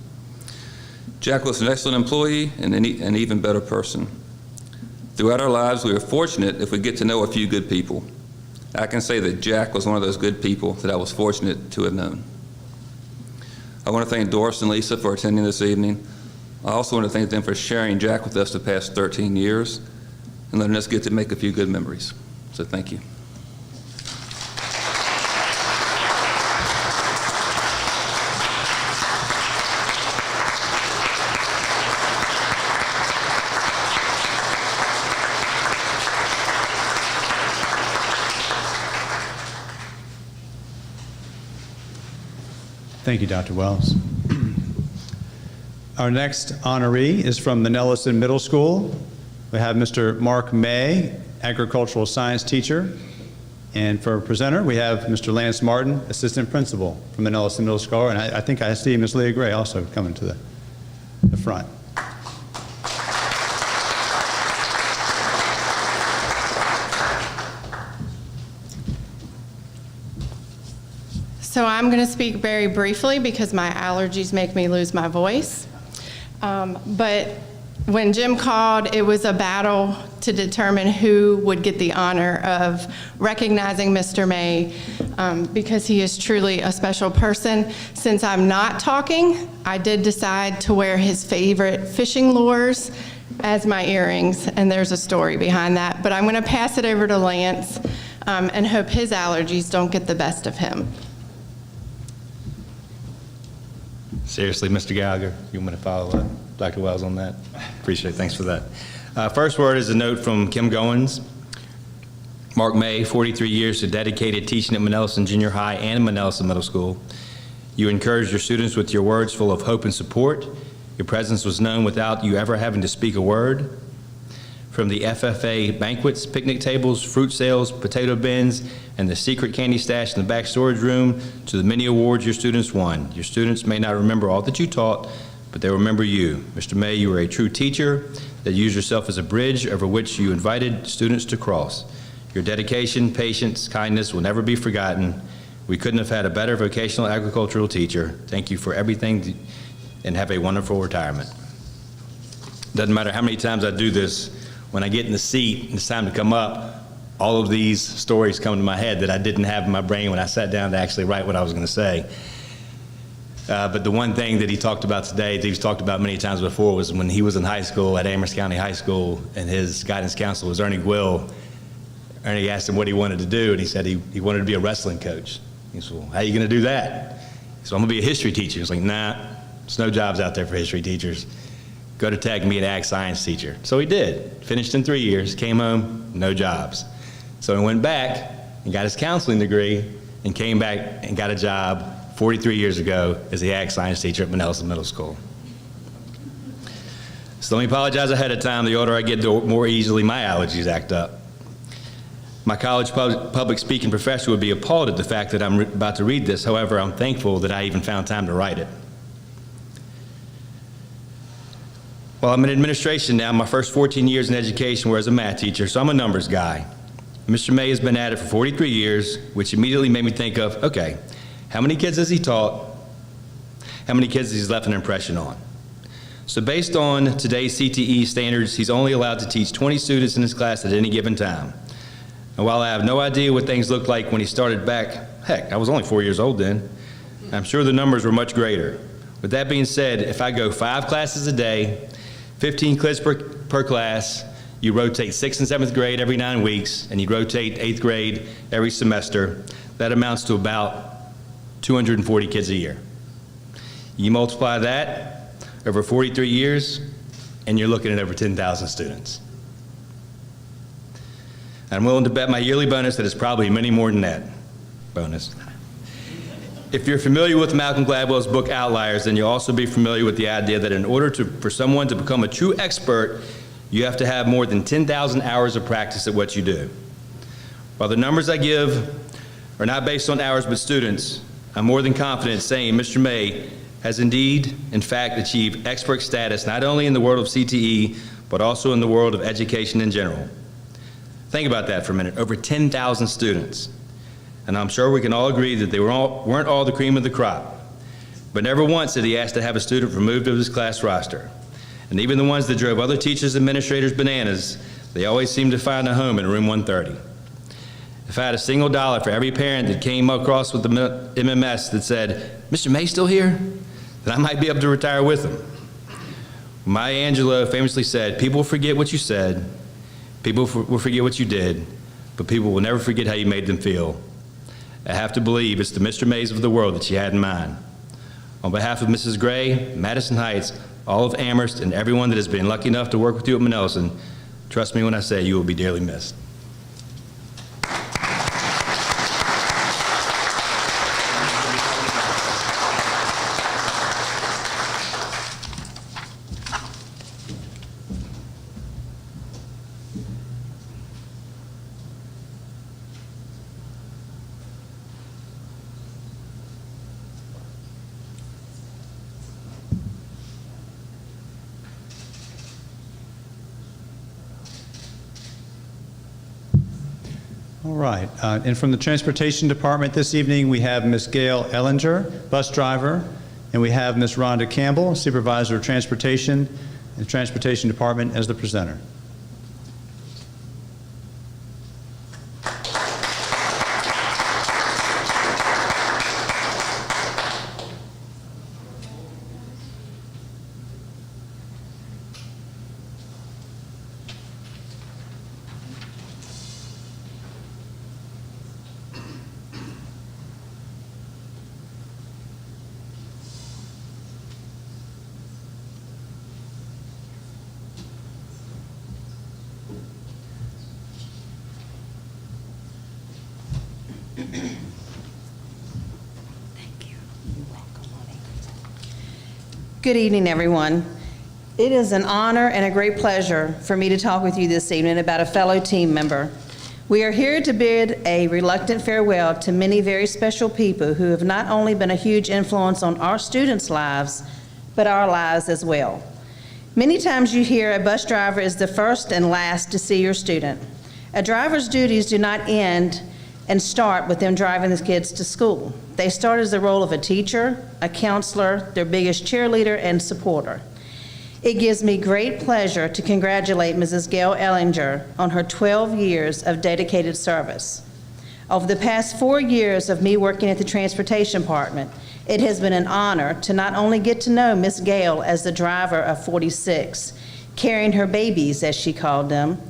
Jack was an excellent employee and an even better person. Throughout our lives, we were fortunate if we get to know a few good people. I can say that Jack was one of those good people that I was fortunate to have known. I want to thank Doris and Lisa for attending this evening. I also want to thank them for sharing Jack with us the past 13 years and letting us get to make a few good memories. So thank you. Thank you, Dr. Wells. Our next honoree is from the Nelson Middle School. We have Mr. Mark May, agricultural science teacher. And for a presenter, we have Mr. Lance Martin, assistant principal from the Nelson Middle School. And I think I see Ms. Leah Gray also coming to the front. So I'm going to speak very briefly because my allergies make me lose my voice. But when Jim called, it was a battle to determine who would get the honor of recognizing Mr. May because he is truly a special person. Since I'm not talking, I did decide to wear his favorite fishing lures as my earrings, and there's a story behind that. But I'm going to pass it over to Lance and hope his allergies don't get the best of him. Seriously, Mr. Gallagher, you want me to follow up Dr. Wells on that? Appreciate it. Thanks for that. First word is a note from Kim Goins. Mark May, 43 years to dedicated teaching at Manelson Junior High and Manelson Middle School. You encouraged your students with your words full of hope and support. Your presence was known without you ever having to speak a word. From the FFA banquets, picnic tables, fruit sales, potato bins, and the secret candy stash in the back storage room to the many awards your students won. Your students may not remember all that you taught, but they remember you. Mr. May, you were a true teacher that used yourself as a bridge over which you invited students to cross. Your dedication, patience, kindness will never be forgotten. We couldn't have had a better vocational agricultural teacher. Thank you for everything and have a wonderful retirement. Doesn't matter how many times I do this, when I get in the seat and it's time to come up, all of these stories come to my head that I didn't have in my brain when I sat down to actually write what I was going to say. But the one thing that he talked about today, that he's talked about many times before, was when he was in high school at Amherst County High School and his guidance counselor was Ernie Gwill. Ernie asked him what he wanted to do, and he said he wanted to be a wrestling coach. He said, well, how are you going to do that? He said, I'm going to be a history teacher. He's like, nah, there's no jobs out there for history teachers. Go to tech and be an ag science teacher. So he did. Finished in 3 years, came home, no jobs. So he went back and got his counseling degree and came back and got a job 43 years ago as the ag science teacher at Manelson Middle School. So let me apologize ahead of time. The older I get, the more easily my allergies act up. My college public speaking professor would be appalled at the fact that I'm about to read this. However, I'm thankful that I even found time to write it. Well, I'm in administration now. My first 14 years in education were as a math teacher, so I'm a numbers guy. Mr. May has been at it for 43 years, which immediately made me think of, okay, how many kids has he taught? How many kids has he left an impression on? So based on today's CTE standards, he's only allowed to teach 20 students in his class at any given time. And while I have no idea what things looked like when he started back, heck, I was only 4 years old then, I'm sure the numbers were much greater. With that being said, if I go 5 classes a day, 15 kids per class, you rotate 6th and 7th grade every 9 weeks, and you rotate 8th grade every semester, that amounts to about 240 kids a year. You multiply that over 43 years, and you're looking at over 10,000 students. I'm willing to bet my yearly bonus that it's probably many more than that bonus. If you're familiar with Malcolm Gladwell's book Outliers, then you'll also be familiar with the idea that in order for someone to become a true expert, you have to have more than 10,000 hours of practice at what you do. While the numbers I give are not based on hours but students, I'm more than confident saying Mr. May has indeed, in fact, achieved expert status not only in the world of CTE, but also in the world of education in general. Think about that for a minute. Over 10,000 students. And I'm sure we can all agree that they weren't all the cream of the crop. But never once did he ask to have a student removed of his class roster. And even the ones that drove other teachers and administrators bananas, they always seemed to find a home in room 130. If I had a single dollar for every parent that came across with the MMS that said, Mr. May still here? Then I might be able to retire with him. Maya Angelou famously said, people forget what you said, people will forget what you did, but people will never forget how you made them feel. I have to believe it's the Mr. Mays of the world that she had in mind. On behalf of Mrs. Gray, Madison Heights, all of Amherst, and everyone that has been lucky enough to work with you at Manelson, trust me when I say you will be dearly missed. All right, and from the Transportation Department this evening, we have Ms. Gail Ellinger, bus driver, and we have Ms. Rhonda Campbell, Supervisor of Transportation in the Transportation Department, as the presenter. Good evening, everyone. It is an honor and a great pleasure for me to talk with you this evening about a fellow team member. We are here to bid a reluctant farewell to many very special people who have not only been a huge influence on our students' lives, but our lives as well. Many times you hear a bus driver is the first and last to see your student. A driver's duties do not end and start with them driving the kids to school. They start as the role of a teacher, a counselor, their biggest cheerleader and supporter. It gives me great pleasure to congratulate Mrs. Gail Ellinger on her 12 years of dedicated service. Over the past 4 years of me working at the Transportation Department, it has been an honor to not only get to know Miss Gail as the driver of 46, carrying her babies, as she called them,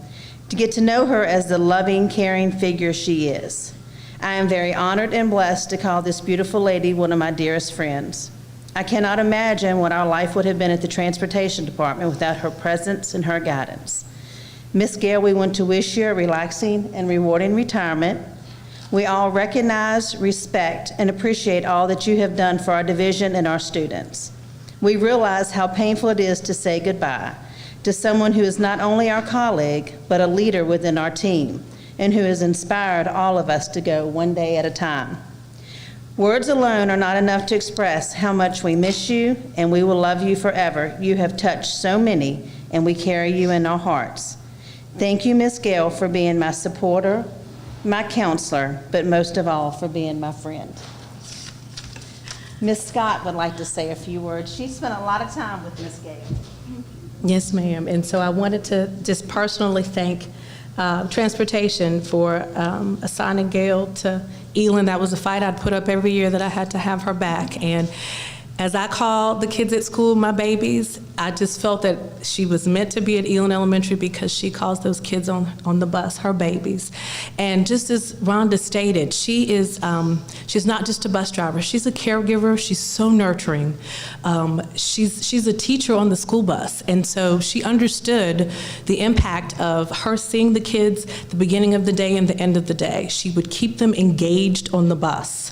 to get to know her as the loving, caring figure she is. I am very honored and blessed to call this beautiful lady one of my dearest friends. I cannot imagine what our life would have been at the Transportation Department without her presence and her guidance. Miss Gail, we want to wish you a relaxing and rewarding retirement. We all recognize, respect, and appreciate all that you have done for our division and our students. We realize how painful it is to say goodbye to someone who is not only our colleague, but a leader within our team, and who has inspired all of us to go one day at a time. Words alone are not enough to express how much we miss you, and we will love you forever. You have touched so many, and we carry you in our hearts. Thank you, Miss Gail, for being my supporter, my counselor, but most of all, for being my friend. Miss Scott would like to say a few words. She spent a lot of time with Miss Gail. Yes, ma'am. And so I wanted to just personally thank Transportation for assigning Gail to Elin. That was a fight I'd put up every year that I had to have her back. And as I called the kids at school my babies, I just felt that she was meant to be at Elin Elementary because she calls those kids on the bus her babies. And just as Rhonda stated, she's not just a bus driver. She's a caregiver. She's so nurturing. She's a teacher on the school bus. And so she understood the impact of her seeing the kids the beginning of the day and the end of the day. She would keep them engaged on the bus.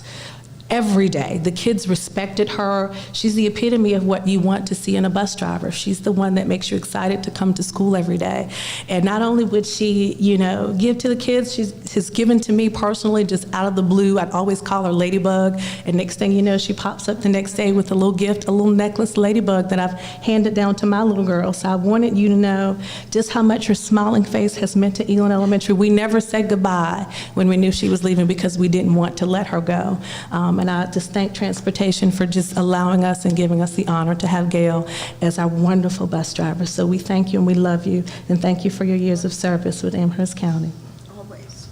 Every day. The kids respected her. She's the epitome of what you want to see in a bus driver. She's the one that makes you excited to come to school every day. And not only would she, give to the kids, she's given to me personally just out of the blue. I'd always call her Ladybug. And next thing you know, she pops up the next day with a little gift, a little necklace Ladybug that I've handed down to my little girl. So I wanted you to know just how much her smiling face has meant to Elin Elementary. We never said goodbye when we knew she was leaving because we didn't want to let her go. And I just thank Transportation for just allowing us and giving us the honor to have Gail as our wonderful bus driver. So we thank you and we love you, and thank you for your years of service with Amherst County. Always.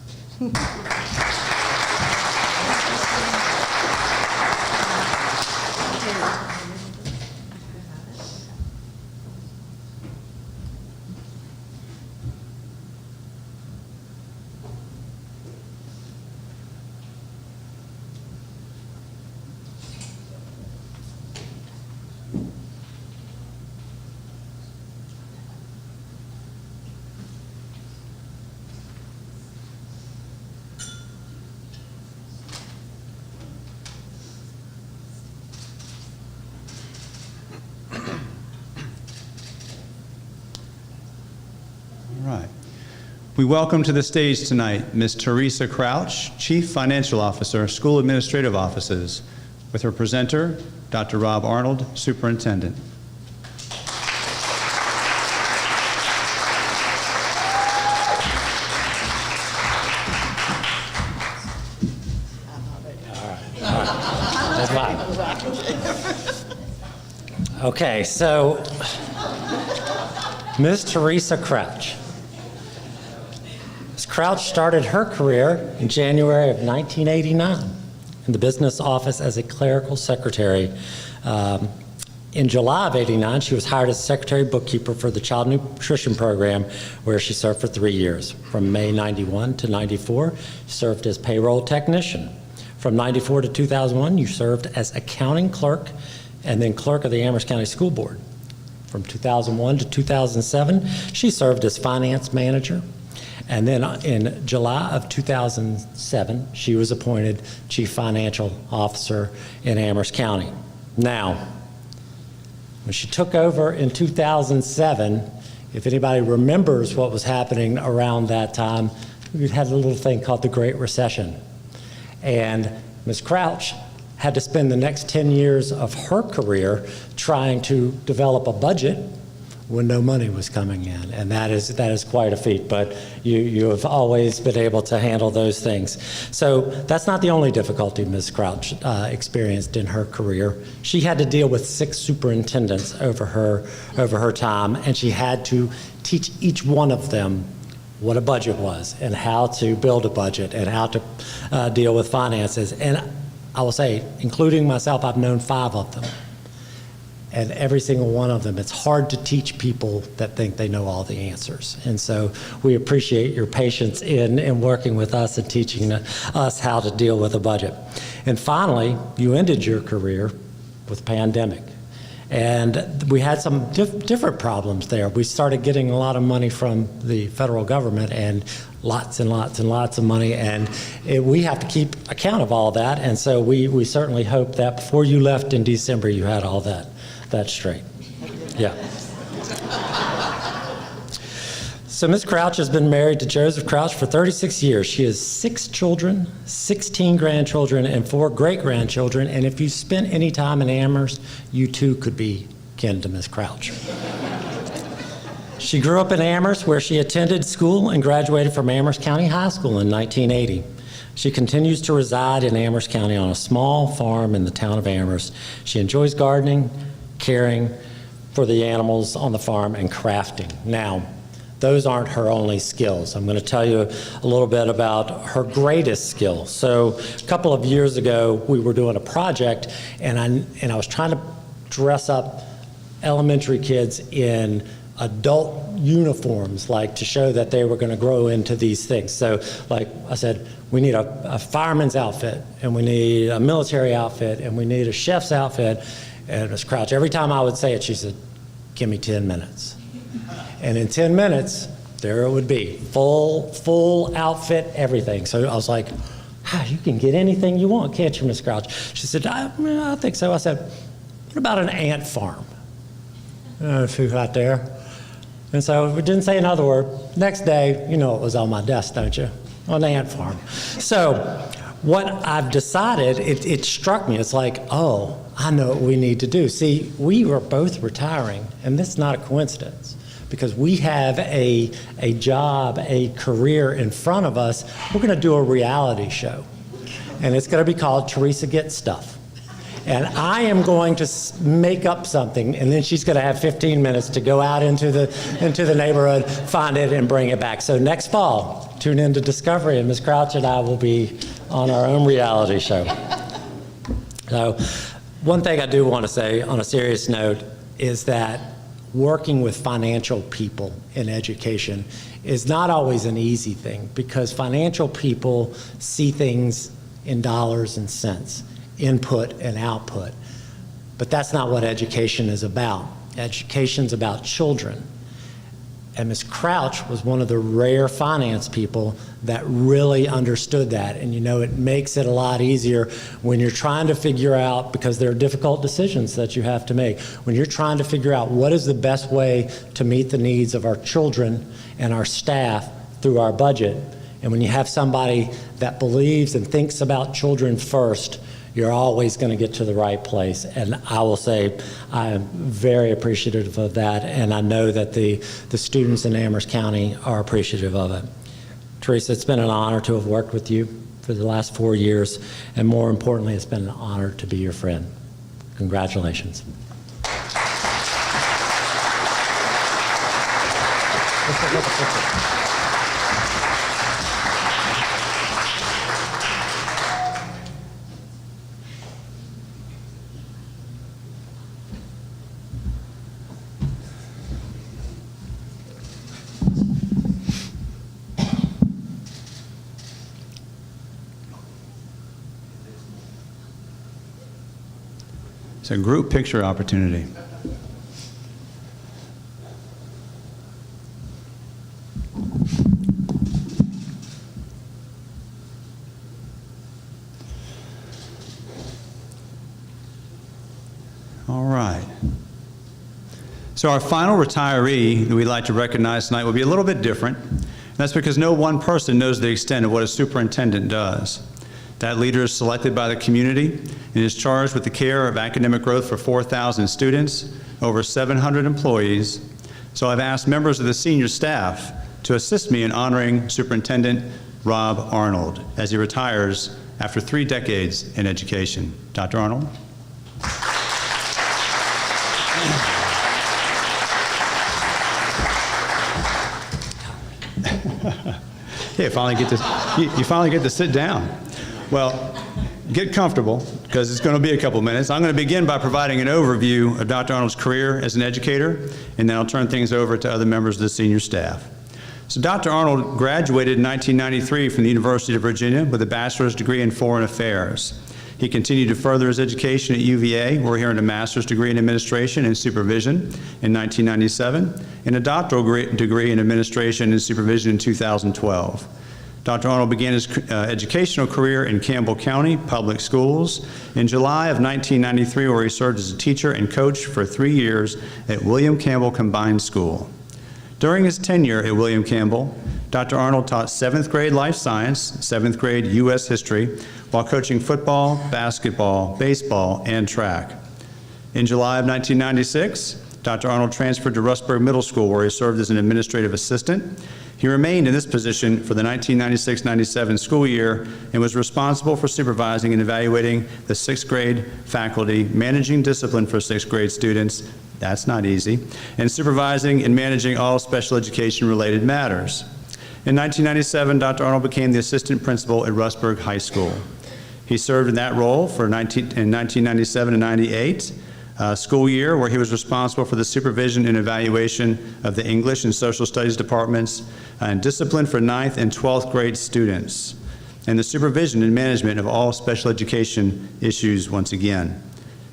We welcome to the stage tonight Ms. Teresa Crouch, Chief Financial Officer, School Administrative Offices, with her presenter, Dr. Rob Arnold, Superintendent. Okay, so Ms. Teresa Crouch. Ms. Crouch started her career in January of 1989 in the business office as a clerical secretary. In July of '89, she was hired as secretary bookkeeper for the Child Nutrition Program, where she served for 3 years. From May '91 to '94, she served as payroll technician. From '94 to 2001, you served as accounting clerk and then clerk of the Amherst County School Board. From 2001 to 2007, she served as finance manager. And then in July of 2007, she was appointed Chief Financial Officer in Amherst County. Now, When she took over in 2007, if anybody remembers what was happening around that time, we had a little thing called the Great Recession. And Ms. Crouch had to spend the next 10 years of her career trying to develop a budget when no money was coming in, and that is quite a feat, but you have always been able to handle those things. So that's not the only difficulty Ms. Crouch experienced in her career. She had to deal with 6 superintendents over her time, and she had to teach each one of them what a budget was and how to build a budget and how to deal with finances. And I will say, including myself, I've known 5 of them. And every single one of them, it's hard to teach people that think they know all the answers. And so we appreciate your patience in working with us and teaching us how to deal with a budget. And finally, you ended your career with pandemic. And we had some different problems there. We started getting a lot of money from the federal government, and lots and lots and lots of money, and we have to keep account of all that. And so we certainly hope that before you left in December, you had all that straight. Yeah. So Ms. Crouch has been married to Joseph Crouch for 36 years. She has 6 children, 16 grandchildren, and 4 great-grandchildren. And if you spent any time in Amherst, you too could be kin to Ms. Crouch. She grew up in Amherst, where she attended school and graduated from Amherst County High School in 1980. She continues to reside in Amherst County on a small farm in the town of Amherst. She enjoys gardening, caring for the animals on the farm, and crafting. Now, those aren't her only skills. I'm going to tell you a little bit about her greatest skill. So a couple of years ago, we were doing a project, and I was trying to dress up elementary kids in adult uniforms, like to show that they were going to grow into these things. So like I said, we need a fireman's outfit, and we need a military outfit, and we need a chef's outfit. And Ms. Crouch, every time I would say it, she said, give me 10 minutes. And in 10 minutes, there it would be, full outfit, everything. So I was like, you can get anything you want, can't you, Ms. Crouch? She said, I think so. I said, what about an ant farm? Food out there. And so we didn't say another word. Next day, you know it was on my desk, don't you? On the ant farm. So what I've decided, it struck me, it's like, oh, I know what we need to do. See, we were both retiring, and this is not a coincidence, because we have a job, a career in front of us. We're going to do a reality show, and it's going to be called Teresa Gets Stuff. And I am going to make up something, and then she's going to have 15 minutes to go out into the neighborhood, find it, and bring it back. So next fall, tune in to Discovery, and Ms. Crouch and I will be on our own reality show. So one thing I do want to say on a serious note is that working with financial people in education is not always an easy thing, because financial people see things in dollars and cents, input and output. But that's not what education is about. Education's about children. And Ms. Crouch was one of the rare finance people that really understood that. And you know, it makes it a lot easier when you're trying to figure out, because there are difficult decisions that you have to make, when you're trying to figure out what is the best way to meet the needs of our children and our staff through our budget. And when you have somebody that believes and thinks about children first, you're always going to get to the right place. And I will say I am very appreciative of that, and I know that the students in Amherst County are appreciative of it. Teresa, it's been an honor to have worked with you for the last 4 years, and more importantly, it's been an honor to be your friend. Congratulations. It's a group picture opportunity. All right. So our final retiree that we'd like to recognize tonight will be a little bit different. And that's because no one person knows the extent of what a superintendent does. That leader is selected by the community and is charged with the care of academic growth for 4,000 students, over 700 employees. So I've asked members of the senior staff to assist me in honoring Superintendent Rob Arnold as he retires after 3 decades in education. Dr. Arnold. Yeah, you finally get to sit down. Well, get comfortable, because it's going to be a couple minutes. I'm going to begin by providing an overview of Dr. Arnold's career as an educator, and then I'll turn things over to other members of the senior staff. So Dr. Arnold graduated in 1993 from the University of Virginia with a bachelor's degree in foreign affairs. He continued to further his education at UVA, where he earned a master's degree in administration and supervision in 1997, and a doctoral degree in administration and supervision in 2012. Dr. Arnold began his educational career in Campbell County Public Schools in July of 1993, where he served as a teacher and coach for 3 years at William Campbell Combined School. During his tenure at William Campbell, Dr. Arnold taught 7th grade life science, 7th grade U.S. history, while coaching football, basketball, baseball, and track. In July of 1996, Dr. Arnold transferred to Rustburg Middle School, where he served as an administrative assistant. He remained in this position for the 1996-97 school year and was responsible for supervising and evaluating the 6th grade faculty, managing discipline for 6th grade students, that's not easy, and supervising and managing all special education related matters. In 1997, Dr. Arnold became the assistant principal at Rustburg High School. He served in that role in 1997 and 98 school year, where he was responsible for the supervision and evaluation of the English and Social Studies departments and discipline for 9th and 12th grade students, and the supervision and management of all special education issues once again.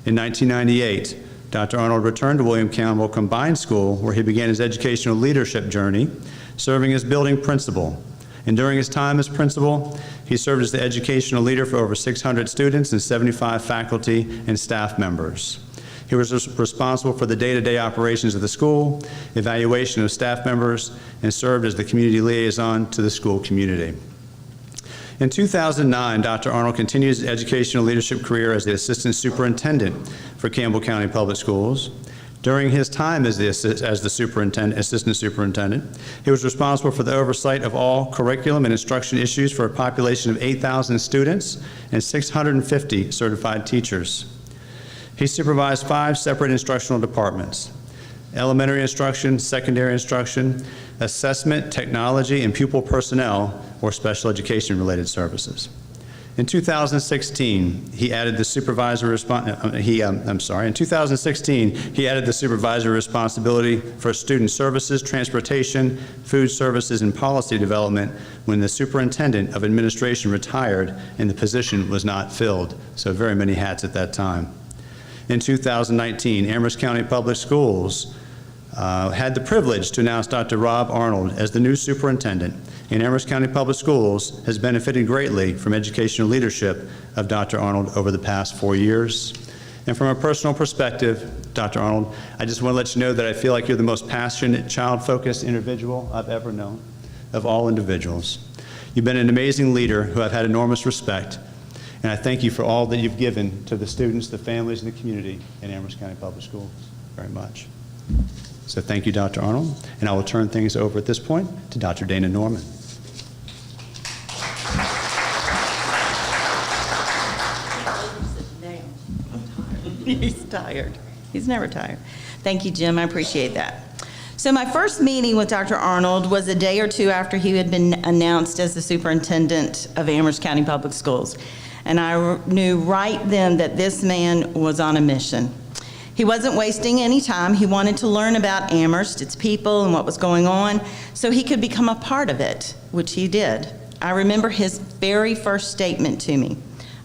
In 1998, Dr. Arnold returned to William Campbell Combined School, where he began his educational leadership journey, serving as building principal. And during his time as principal, he served as the educational leader for over 600 students and 75 faculty and staff members. He was responsible for the day-to-day operations of the school, evaluation of staff members, and served as the community liaison to the school community. In 2009, Dr. Arnold continued his educational leadership career as the assistant superintendent for Campbell County Public Schools. During his time as the assistant superintendent, he was responsible for the oversight of all curriculum and instruction issues for a population of 8,000 students and 650 certified teachers. He supervised 5 separate instructional departments: elementary instruction, secondary instruction, assessment, technology, and pupil personnel, or special education related services. In 2016, he added the supervisory responsibility for student services, transportation, food services, and policy development when the superintendent of administration retired and the position was not filled. So very many hats at that time. In 2019, Amherst County Public Schools had the privilege to announce Dr. Rob Arnold as the new superintendent, and Amherst County Public Schools has benefited greatly from educational leadership of Dr. Arnold over the past 4 years. And from a personal perspective, Dr. Arnold, I just want to let you know that I feel like you're the most passionate, child-focused individual I've ever known, of all individuals. You've been an amazing leader who I've had enormous respect, and I thank you for all that you've given to the students, the families, and the community in Amherst County Public Schools very much. So thank you, Dr. Arnold, and I will turn things over at this point to Dr. Dana Norman. He's tired. He's never tired. Thank you, Jim. I appreciate that. So my first meeting with Dr. Arnold was a day or two after he had been announced as the superintendent of Amherst County Public Schools. And I knew right then that this man was on a mission. He wasn't wasting any time. He wanted to learn about Amherst, its people, and what was going on, so he could become a part of it, which he did. I remember his very first statement to me.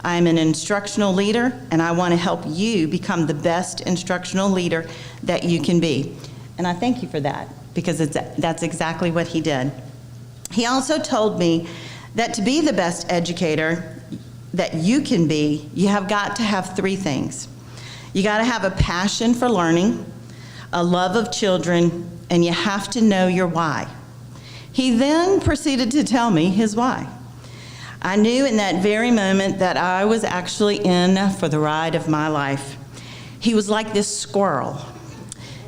I am an instructional leader, and I want to help you become the best instructional leader that you can be. And I thank you for that, because that's exactly what he did. He also told me that to be the best educator that you can be, you have got to have 3 things. You got to have a passion for learning, a love of children, and you have to know your why. He then proceeded to tell me his why. I knew in that very moment that I was actually in for the ride of my life. He was like this squirrel.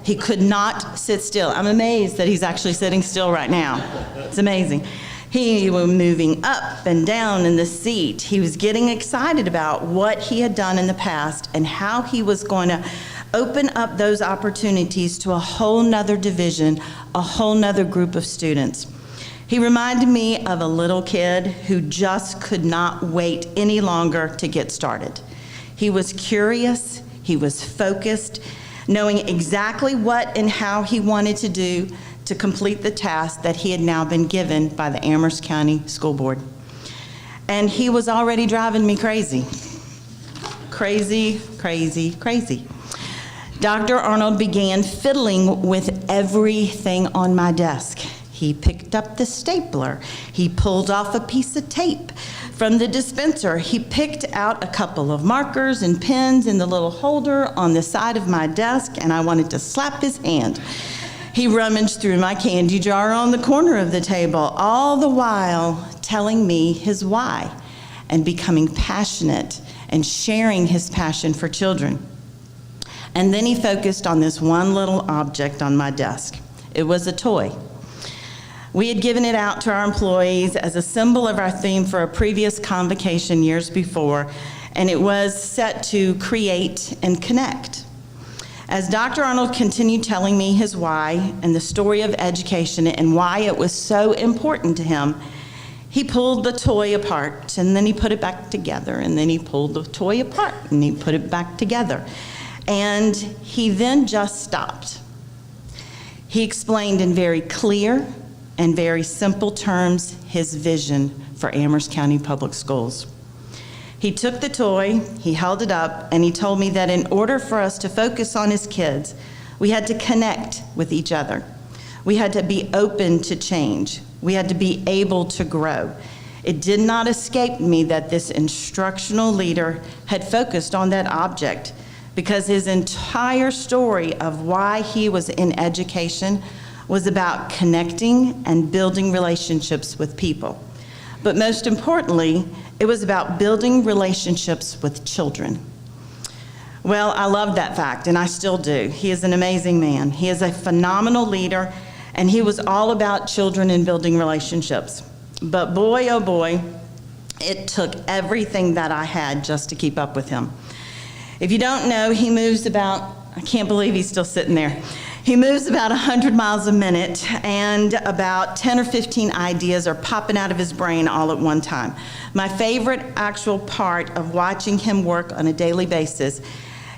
He could not sit still. I'm amazed that he's actually sitting still right now. It's amazing. He was moving up and down in the seat. He was getting excited about what he had done in the past and how he was going to open up those opportunities to a whole nother division, a whole nother group of students. He reminded me of a little kid who just could not wait any longer to get started. He was curious, he was focused, knowing exactly what and how he wanted to do to complete the task that he had now been given by the Amherst County School Board. And he was already driving me crazy. Crazy, crazy, crazy. Dr. Arnold began fiddling with everything on my desk. He picked up the stapler. He pulled off a piece of tape from the dispenser. He picked out a couple of markers and pens in the little holder on the side of my desk, and I wanted to slap his hand. He rummaged through my candy jar on the corner of the table, all the while telling me his why and becoming passionate and sharing his passion for children. And then he focused on this one little object on my desk. It was a toy. We had given it out to our employees as a symbol of our theme for a previous convocation years before, and it was set to create and connect. As Dr. Arnold continued telling me his why and the story of education and why it was so important to him, he pulled the toy apart, and then he put it back together, and then he pulled the toy apart, and he put it back together. And he then just stopped. He explained in very clear and very simple terms his vision for Amherst County Public Schools. He took the toy, he held it up, and he told me that in order for us to focus on his kids, we had to connect with each other. We had to be open to change. We had to be able to grow. It did not escape me that this instructional leader had focused on that object, because his entire story of why he was in education was about connecting and building relationships with people. But most importantly, it was about building relationships with children. Well, I love that fact, and I still do. He is an amazing man. He is a phenomenal leader, and he was all about children and building relationships. But boy, oh boy, it took everything that I had just to keep up with him. If you don't know, he moves about, I can't believe he's still sitting there. He moves about 100 miles a minute, and about 10 or 15 ideas are popping out of his brain all at one time. My favorite actual part of watching him work on a daily basis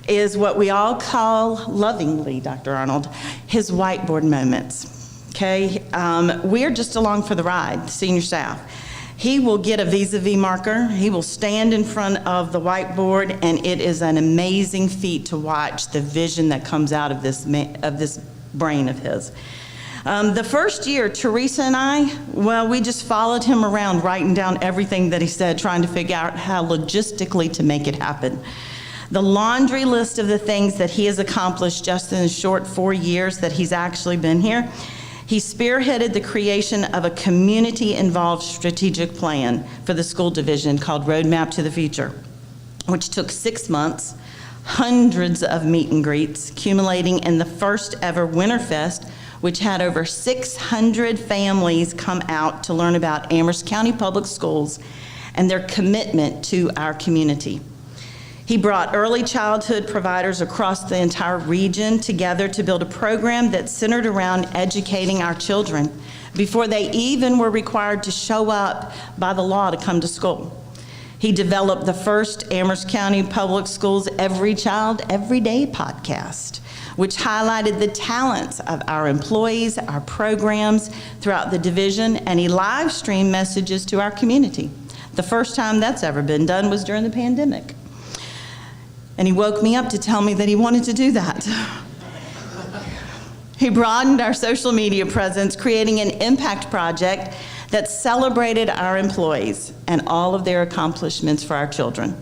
is what we all call, lovingly, Dr. Arnold, his whiteboard moments, okay? We're just along for the ride, the senior staff. He will get a vis-a-vis marker, he will stand in front of the whiteboard, and it is an amazing feat to watch the vision that comes out of this brain of his. The first year, Teresa and I, well, we just followed him around, writing down everything that he said, trying to figure out how logistically to make it happen. The laundry list of the things that he has accomplished just in the short 4 years that he's actually been here. He spearheaded the creation of a community-involved strategic plan for the school division called Roadmap to the Future, which took 6 months, hundreds of meet and greets, accumulating in the first ever Winterfest, which had over 600 families come out to learn about Amherst County Public Schools and their commitment to our community. He brought early childhood providers across the entire region together to build a program that centered around educating our children before they even were required to show up by the law to come to school. He developed the first Amherst County Public Schools Every Child, Every Day podcast, which highlighted the talents of our employees, our programs throughout the division, and he live streamed messages to our community. The first time that's ever been done was during the pandemic. And he woke me up to tell me that he wanted to do that. He broadened our social media presence, creating an impact project that celebrated our employees and all of their accomplishments for our children.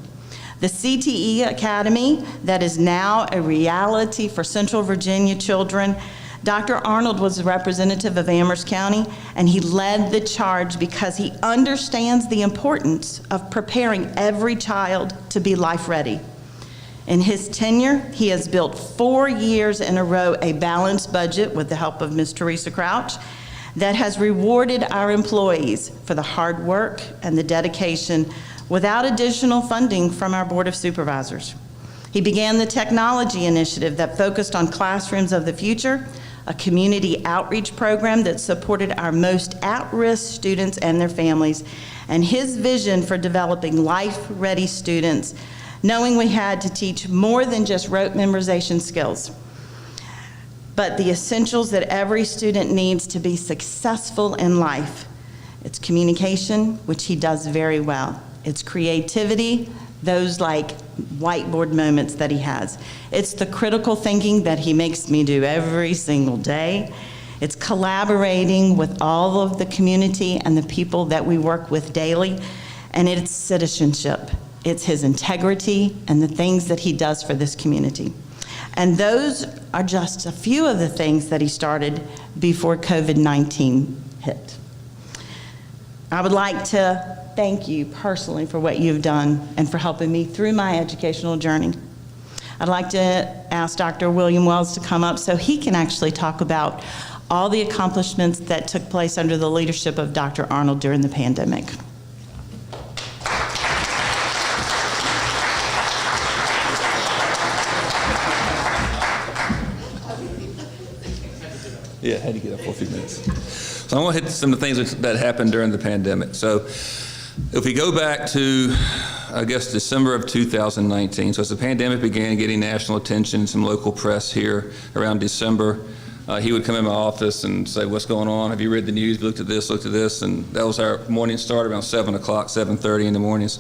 The CTE Academy, that is now a reality for Central Virginia children. Dr. Arnold was a representative of Amherst County, and he led the charge because he understands the importance of preparing every child to be life ready. In his tenure, he has built 4 years in a row a balanced budget with the help of Ms. Teresa Crouch that has rewarded our employees for the hard work and the dedication without additional funding from our Board of Supervisors. He began the technology initiative that focused on classrooms of the future, a community outreach program that supported our most at-risk students and their families, and his vision for developing life-ready students, knowing we had to teach more than just rote memorization skills, but the essentials that every student needs to be successful in life. It's communication, which he does very well. It's creativity, those like whiteboard moments that he has. It's the critical thinking that he makes me do every single day. It's collaborating with all of the community and the people that we work with daily. And it's citizenship. It's his integrity and the things that he does for this community. And those are just a few of the things that he started before COVID-19 hit. I would like to thank you personally for what you've done and for helping me through my educational journey. I'd like to ask Dr. William Wells to come up so he can actually talk about all the accomplishments that took place under the leadership of Dr. Arnold during the pandemic. Yeah, I had to get up for a few minutes. So I want to hit some of the things that happened during the pandemic. So if we go back to, I guess, December of 2019, so as the pandemic began getting national attention, some local press here around December, he would come in my office and say, what's going on? Have you read the news? Looked at this, looked at this. And that was our morning start around 7 o'clock, 7:30 in the mornings.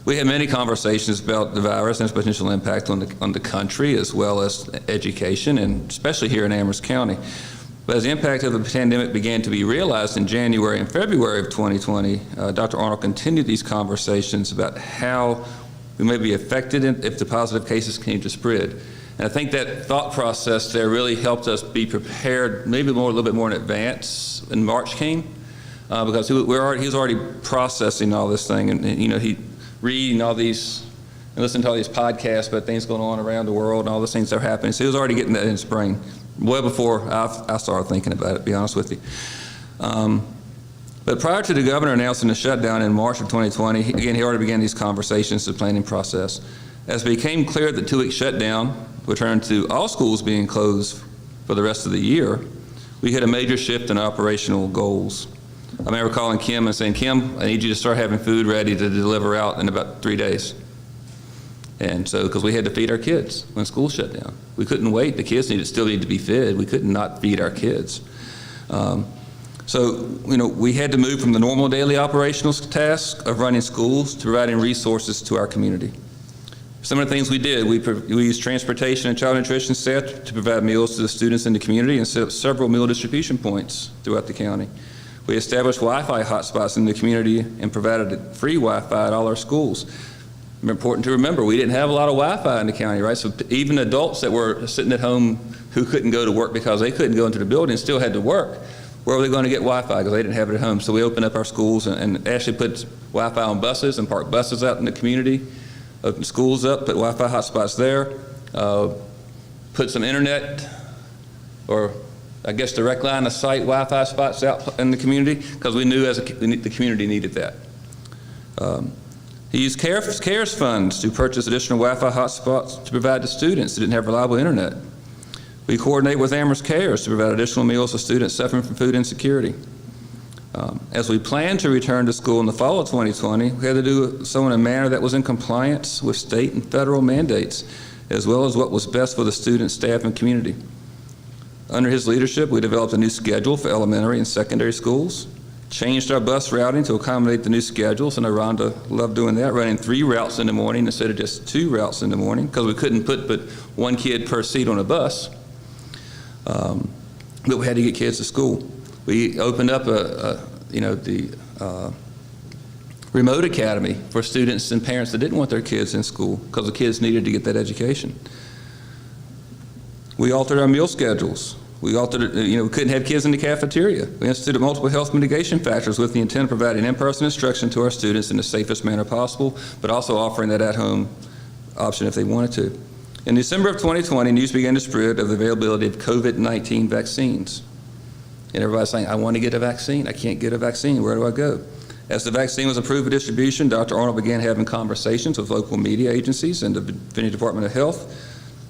We had many conversations about the virus and its potential impact on the country as well as education, and especially here in Amherst County. But as the impact of the pandemic began to be realized in January and February of 2020, Dr. Arnold continued these conversations about how we may be affected if the positive cases continue to spread. And I think that thought process there really helped us be prepared maybe a little bit more in advance when March came, because he was already processing all this thing, and he reading all these and listening to all these podcasts about things going on around the world and all the things that are happening. So he was already getting that in his brain well before I started thinking about it, to be honest with you. But prior to the governor announcing the shutdown in March of 2020, he already began these conversations, the planning process. As it became clear that the 2-week shutdown would turn to all schools being closed for the rest of the year, we hit a major shift in operational goals. I remember calling Kim and saying, Kim, I need you to start having food ready to deliver out in about 3 days. And so, because we had to feed our kids when school shut down. We couldn't wait. The kids still needed to be fed. We could not feed our kids. So, we had to move from the normal daily operational task of running schools to providing resources to our community. Some of the things we did, we used transportation and child nutrition staff to provide meals to the students in the community and set up several meal distribution points throughout the county. We established Wi-Fi hotspots in the community and provided free Wi-Fi at all our schools. It's important to remember, we didn't have a lot of Wi-Fi in the county, right? So even adults that were sitting at home who couldn't go to work because they couldn't go into the building still had to work. Where were they going to get Wi-Fi? Because they didn't have it at home. So we opened up our schools and actually put Wi-Fi on buses and parked buses out in the community, opened schools up, put Wi-Fi hotspots there, put some internet or I guess direct line of sight Wi-Fi spots out in the community because we knew the community needed that. He used CARES funds to purchase additional Wi-Fi hotspots to provide to students who didn't have reliable internet. We coordinate with Amherst Cares to provide additional meals to students suffering from food insecurity. As we planned to return to school in the fall of 2020, we had to do so in a manner that was in compliance with state and federal mandates, as well as what was best for the students, staff, and community. Under his leadership, we developed a new schedule for elementary and secondary schools, changed our bus routing to accommodate the new schedules, and Rhonda loved doing that, running 3 routes in the morning instead of just 2 routes in the morning, because we couldn't put but 1 kid per seat on a bus. But we had to get kids to school. We opened up remote academy for students and parents that didn't want their kids in school because the kids needed to get that education. We altered our meal schedules. We altered, we couldn't have kids in the cafeteria. We instituted multiple health mitigation factors with the intent of providing in-person instruction to our students in the safest manner possible, but also offering that at-home option if they wanted to. In December of 2020, news began to spread of the availability of COVID-19 vaccines. And everybody's saying, I want to get a vaccine. I can't get a vaccine. Where do I go? As the vaccine was approved for distribution, Dr. Arnold began having conversations with local media agencies and the Virginia Department of Health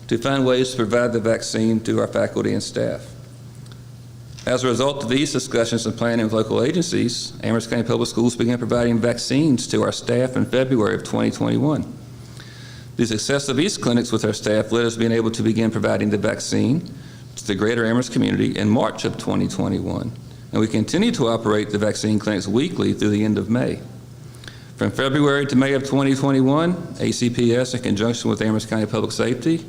to find ways to provide the vaccine to our faculty and staff. As a result of these discussions and planning with local agencies, Amherst County Public Schools began providing vaccines to our staff in February of 2021. The success of these clinics with our staff led us being able to begin providing the vaccine to the greater Amherst community in March of 2021. And we continue to operate the vaccine clinics weekly through the end of May. From February to May of 2021, ACPS, in conjunction with Amherst County Public Safety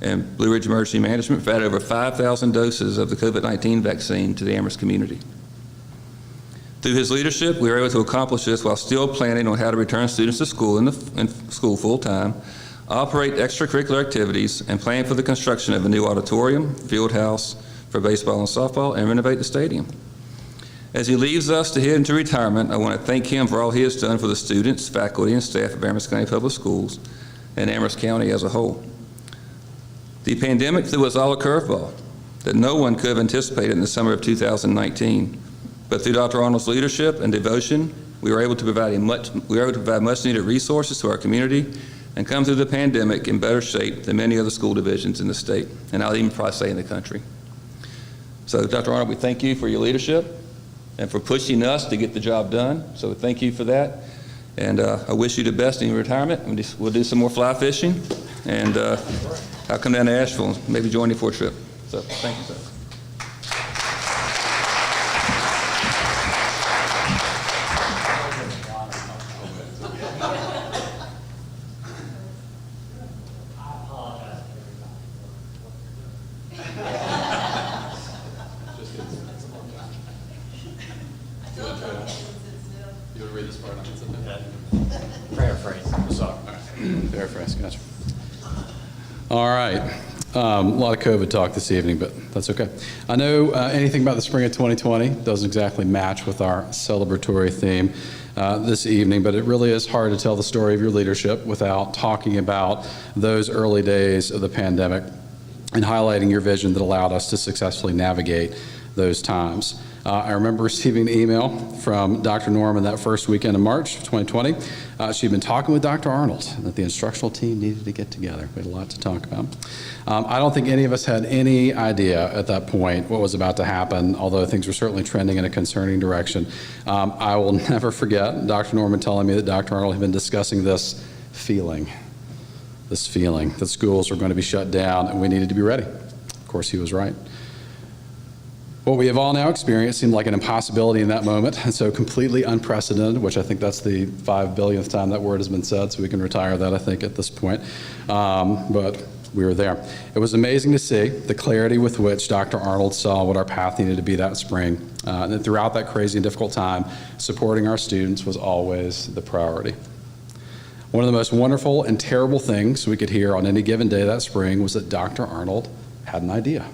and Blue Ridge Emergency Management, provided over 5,000 doses of the COVID-19 vaccine to the Amherst community. Through his leadership, we were able to accomplish this while still planning on how to return students to school in school full-time, operate extracurricular activities, and plan for the construction of a new auditorium, field house for baseball and softball, and renovate the stadium. As he leaves us to head into retirement, I want to thank him for all he has done for the students, faculty, and staff of Amherst County Public Schools and Amherst County as a whole. The pandemic threw us all a curveball that no one could have anticipated in the summer of 2019. But through Dr. Arnold's leadership and devotion, we were able to provide much needed resources to our community and come through the pandemic in better shape than many other school divisions in the state, and I'll even probably say in the country. So Dr. Arnold, we thank you for your leadership and for pushing us to get the job done. So thank you for that. And I wish you the best in your retirement. We'll do some more fly fishing, and I'll come down to Asheville and maybe join you for a trip. So thank you, sir. Paraphrase, gotcha. All right. A lot of COVID talk this evening, but that's okay. I know anything about the spring of 2020 doesn't exactly match with our celebratory theme this evening, but it really is hard to tell the story of your leadership without talking about those early days of the pandemic and highlighting your vision that allowed us to successfully navigate those times. I remember receiving an email from Dr. Norman that first weekend of March of 2020. She'd been talking with Dr. Arnold that the instructional team needed to get together. We had a lot to talk about. I don't think any of us had any idea at that point what was about to happen, although things were certainly trending in a concerning direction. I will never forget Dr. Norman telling me that Dr. Arnold had been discussing this feeling that schools were going to be shut down and we needed to be ready. Of course, he was right. What we have all now experienced seemed like an impossibility in that moment, and so completely unprecedented, which I think that's the 5 billionth time that word has been said, so we can retire that, I think, at this point. But we were there. It was amazing to see the clarity with which Dr. Arnold saw what our path needed to be that spring. And throughout that crazy and difficult time, supporting our students was always the priority. One of the most wonderful and terrible things we could hear on any given day that spring was that Dr. Arnold had an idea.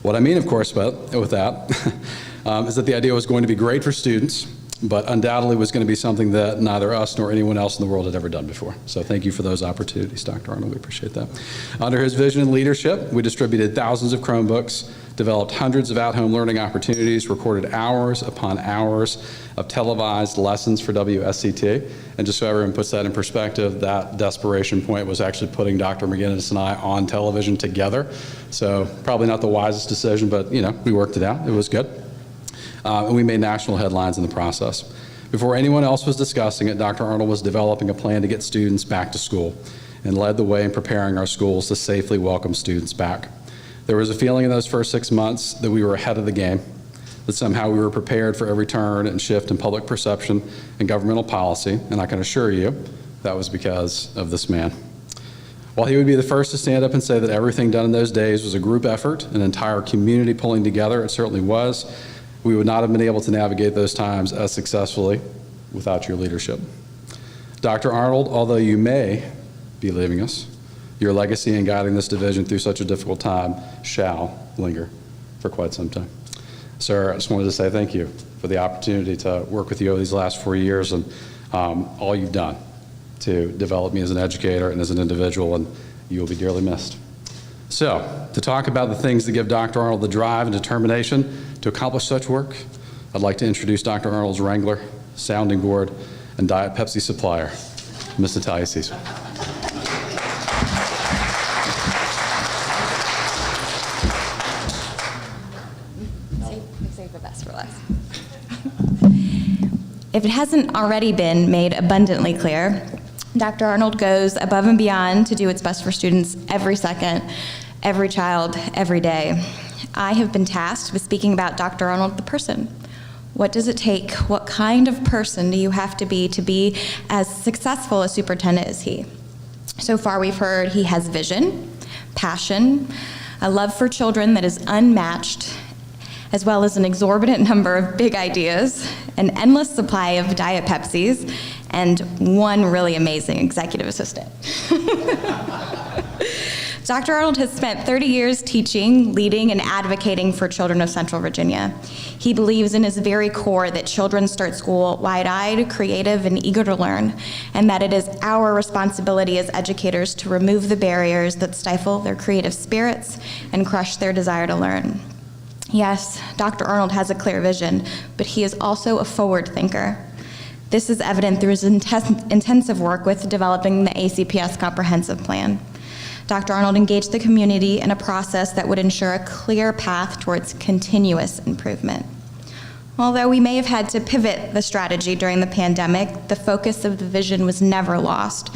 What I mean, of course, with that is that the idea was going to be great for students, but undoubtedly was going to be something that neither us nor anyone else in the world had ever done before. So thank you for those opportunities, Dr. Arnold. We appreciate that. Under his vision and leadership, we distributed thousands of Chromebooks, developed hundreds of at-home learning opportunities, recorded hours upon hours of televised lessons for WSCT. And just so everyone puts that in perspective, that desperation point was actually putting Dr. McGinnis and I on television together. So probably not the wisest decision, but we worked it out. It was good. And we made national headlines in the process. Before anyone else was discussing it, Dr. Arnold was developing a plan to get students back to school and led the way in preparing our schools to safely welcome students back. There was a feeling in those first 6 months that we were ahead of the game, that somehow we were prepared for every turn and shift in public perception and governmental policy, and I can assure you that was because of this man. While he would be the first to stand up and say that everything done in those days was a group effort, an entire community pulling together, it certainly was. We would not have been able to navigate those times as successfully without your leadership. Dr. Arnold, although you may be leaving us, your legacy in guiding this division through such a difficult time shall linger for quite some time. Sir, I just wanted to say thank you for the opportunity to work with you over these last 4 years and all you've done to develop me as an educator and as an individual, and you will be dearly missed. So, to talk about the things that give Dr. Arnold the drive and determination to accomplish such work, I'd like to introduce Dr. Arnold's wrangler, sounding board, and Diet Pepsi supplier, Ms. Natalia Caesar. Save the best for last. If it hasn't already been made abundantly clear, Dr. Arnold goes above and beyond to do its best for students every second, every child, every day. I have been tasked with speaking about Dr. Arnold the person. What does it take? What kind of person do you have to be as successful a superintendent as he? So far we've heard he has vision, passion, a love for children that is unmatched, as well as an exorbitant number of big ideas, an endless supply of Diet Pepsis, and one really amazing executive assistant. Dr. Arnold has spent 30 years teaching, leading, and advocating for children of Central Virginia. He believes in his very core that children start school wide-eyed, creative, and eager to learn, and that it is our responsibility as educators to remove the barriers that stifle their creative spirits and crush their desire to learn. Yes, Dr. Arnold has a clear vision, but he is also a forward thinker. This is evident through his intensive work with developing the ACPS Comprehensive Plan. Dr. Arnold engaged the community in a process that would ensure a clear path towards continuous improvement. Although we may have had to pivot the strategy during the pandemic, the focus of the vision was never lost,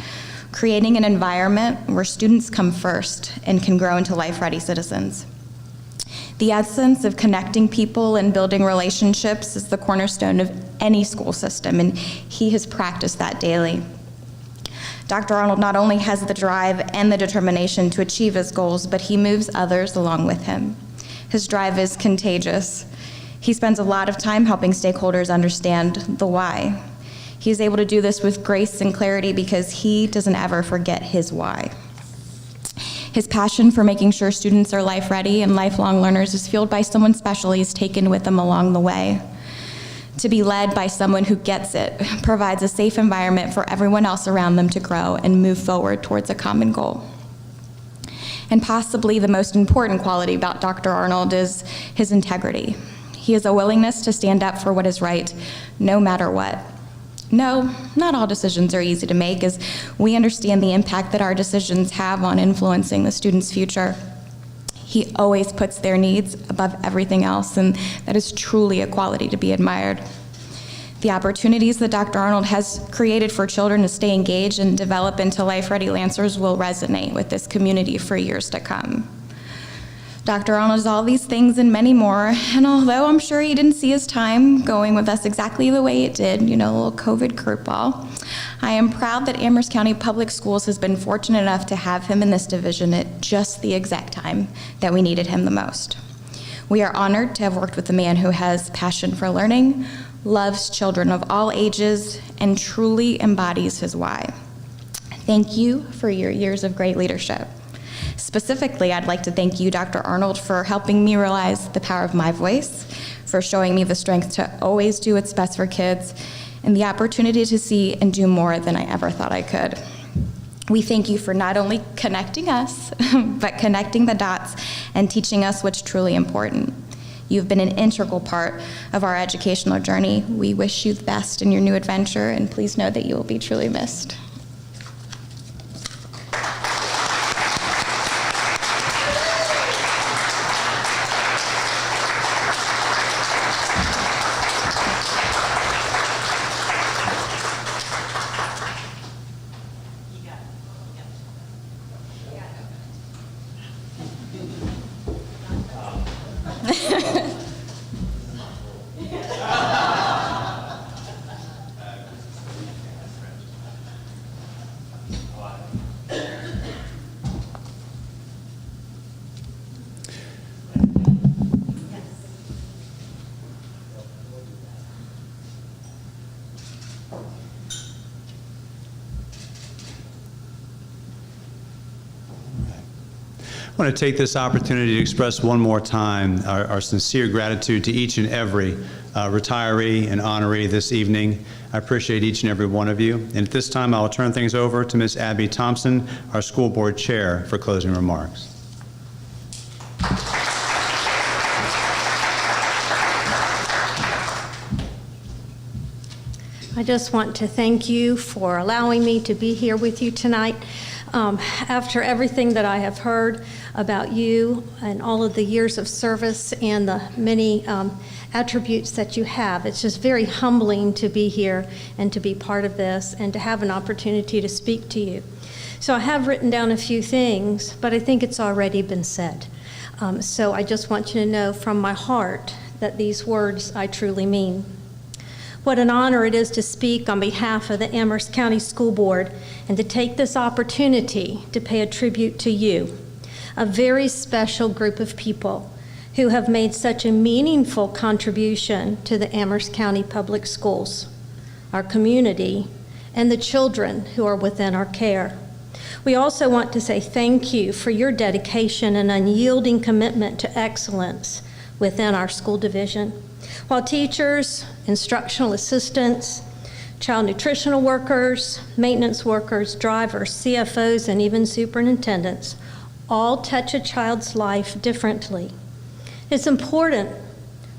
creating an environment where students come first and can grow into life-ready citizens. The essence of connecting people and building relationships is the cornerstone of any school system, and he has practiced that daily. Dr. Arnold not only has the drive and the determination to achieve his goals, but he moves others along with him. His drive is contagious. He spends a lot of time helping stakeholders understand the why. He's able to do this with grace and clarity because he doesn't ever forget his why. His passion for making sure students are life-ready and lifelong learners is fueled by someone special he's taken with him along the way. To be led by someone who gets it provides a safe environment for everyone else around them to grow and move forward towards a common goal. And possibly the most important quality about Dr. Arnold is his integrity. He has a willingness to stand up for what is right, no matter what. No, not all decisions are easy to make, as we understand the impact that our decisions have on influencing the student's future. He always puts their needs above everything else, and that is truly a quality to be admired. The opportunities that Dr. Arnold has created for children to stay engaged and develop into life-ready Lancers will resonate with this community for years to come. Dr. Arnold is all these things and many more, and although I'm sure he didn't see his time going with us exactly the way it did, a little COVID curveball, I am proud that Amherst County Public Schools has been fortunate enough to have him in this division at just the exact time that we needed him the most. We are honored to have worked with a man who has passion for learning, loves children of all ages, and truly embodies his why. Thank you for your years of great leadership. Specifically, I'd like to thank you, Dr. Arnold, for helping me realize the power of my voice, for showing me the strength to always do what's best for kids, and the opportunity to see and do more than I ever thought I could. We thank you for not only connecting us, but connecting the dots and teaching us what's truly important. You've been an integral part of our educational journey. We wish you the best in your new adventure, and please know that you will be truly missed. want to take this opportunity to express one more time our sincere gratitude to each and every retiree and honoree this evening. I appreciate each and every one of you. And at this time, I'll turn things over to Ms. Abby Thompson, our school board chair, for closing remarks. I just want to thank you for allowing me to be here with you tonight. After everything that I have heard about you and all of the years of service and the many attributes that you have, it's just very humbling to be here and to be part of this and to have an opportunity to speak to you. So I have written down a few things, but I think it's already been said. So I just want you to know from my heart that these words I truly mean. What an honor it is to speak on behalf of the Amherst County School Board and to take this opportunity to pay a tribute to you, a very special group of people who have made such a meaningful contribution to the Amherst County Public Schools, our community, and the children who are within our care. We also want to say thank you for your dedication and unyielding commitment to excellence within our school division. While teachers, instructional assistants, child nutritional workers, maintenance workers, drivers, CFOs, and even superintendents all touch a child's life differently. It's important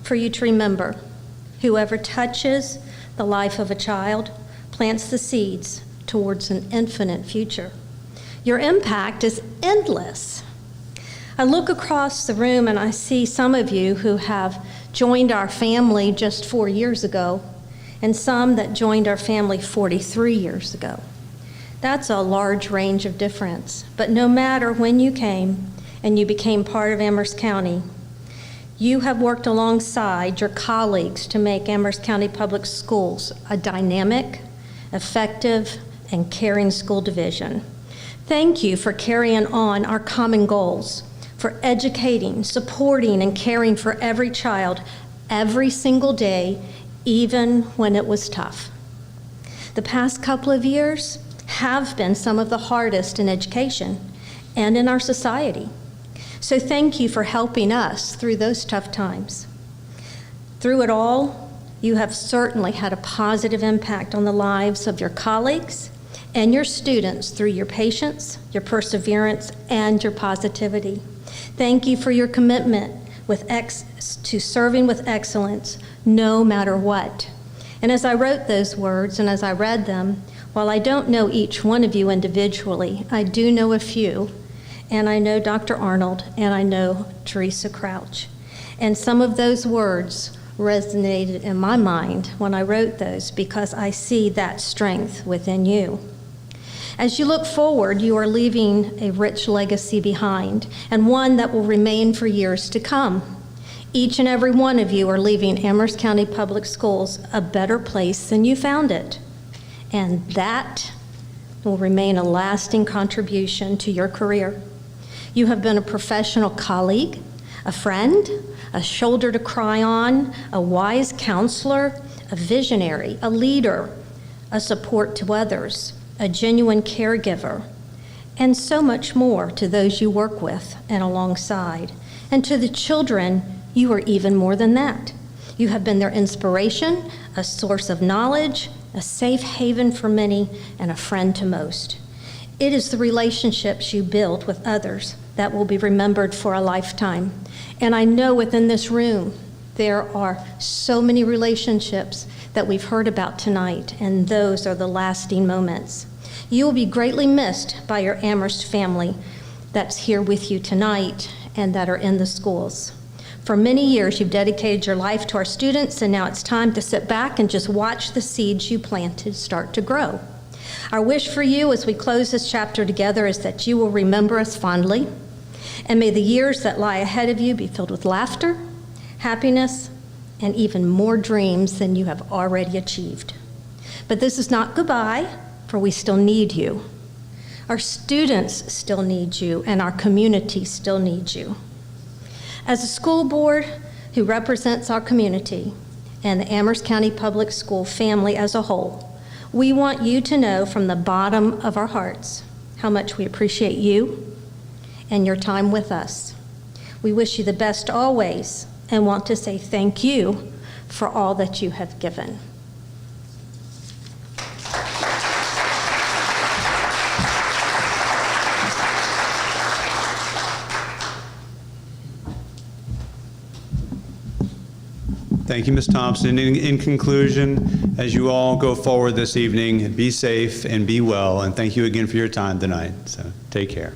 for you to remember, whoever touches the life of a child plants the seeds towards an infinite future. Your impact is endless. I look across the room and I see some of you who have joined our family just 4 years ago, and some that joined our family 43 years ago. That's a large range of difference, but no matter when you came and you became part of Amherst County, you have worked alongside your colleagues to make Amherst County Public Schools a dynamic, effective, and caring school division. Thank you for carrying on our common goals, for educating, supporting, and caring for every child every single day, even when it was tough. The past couple of years have been some of the hardest in education and in our society. So thank you for helping us through those tough times. Through it all, you have certainly had a positive impact on the lives of your colleagues and your students through your patience, your perseverance, and your positivity. Thank you for your commitment to serving with excellence, no matter what. And as I wrote those words and as I read them, while I don't know each one of you individually, I do know a few, and I know Dr. Arnold, and I know Teresa Crouch. And some of those words resonated in my mind when I wrote those because I see that strength within you. As you look forward, you are leaving a rich legacy behind, and one that will remain for years to come. Each and every one of you are leaving Amherst County Public Schools a better place than you found it, and that will remain a lasting contribution to your career. You have been a professional colleague, a friend, a shoulder to cry on, a wise counselor, a visionary, a leader, a support to others, a genuine caregiver, and so much more to those you work with and alongside. And to the children, you are even more than that. You have been their inspiration, a source of knowledge, a safe haven for many, and a friend to most. It is the relationships you build with others that will be remembered for a lifetime. And I know within this room, there are so many relationships that we've heard about tonight, and those are the lasting moments. You will be greatly missed by your Amherst family that's here with you tonight and that are in the schools. For many years, you've dedicated your life to our students, and now it's time to sit back and just watch the seeds you planted start to grow. Our wish for you as we close this chapter together is that you will remember us fondly, and may the years that lie ahead of you be filled with laughter, happiness, and even more dreams than you have already achieved. But this is not goodbye, for we still need you. Our students still need you, and our community still needs you. As a school board who represents our community and the Amherst County Public School family as a whole, we want you to know from the bottom of our hearts how much we appreciate you and your time with us. We wish you the best always and want to say thank you for all that you have given. Thank you, Ms. Thompson. In conclusion, as you all go forward this evening, be safe and be well, and thank you again for your time tonight. So take care.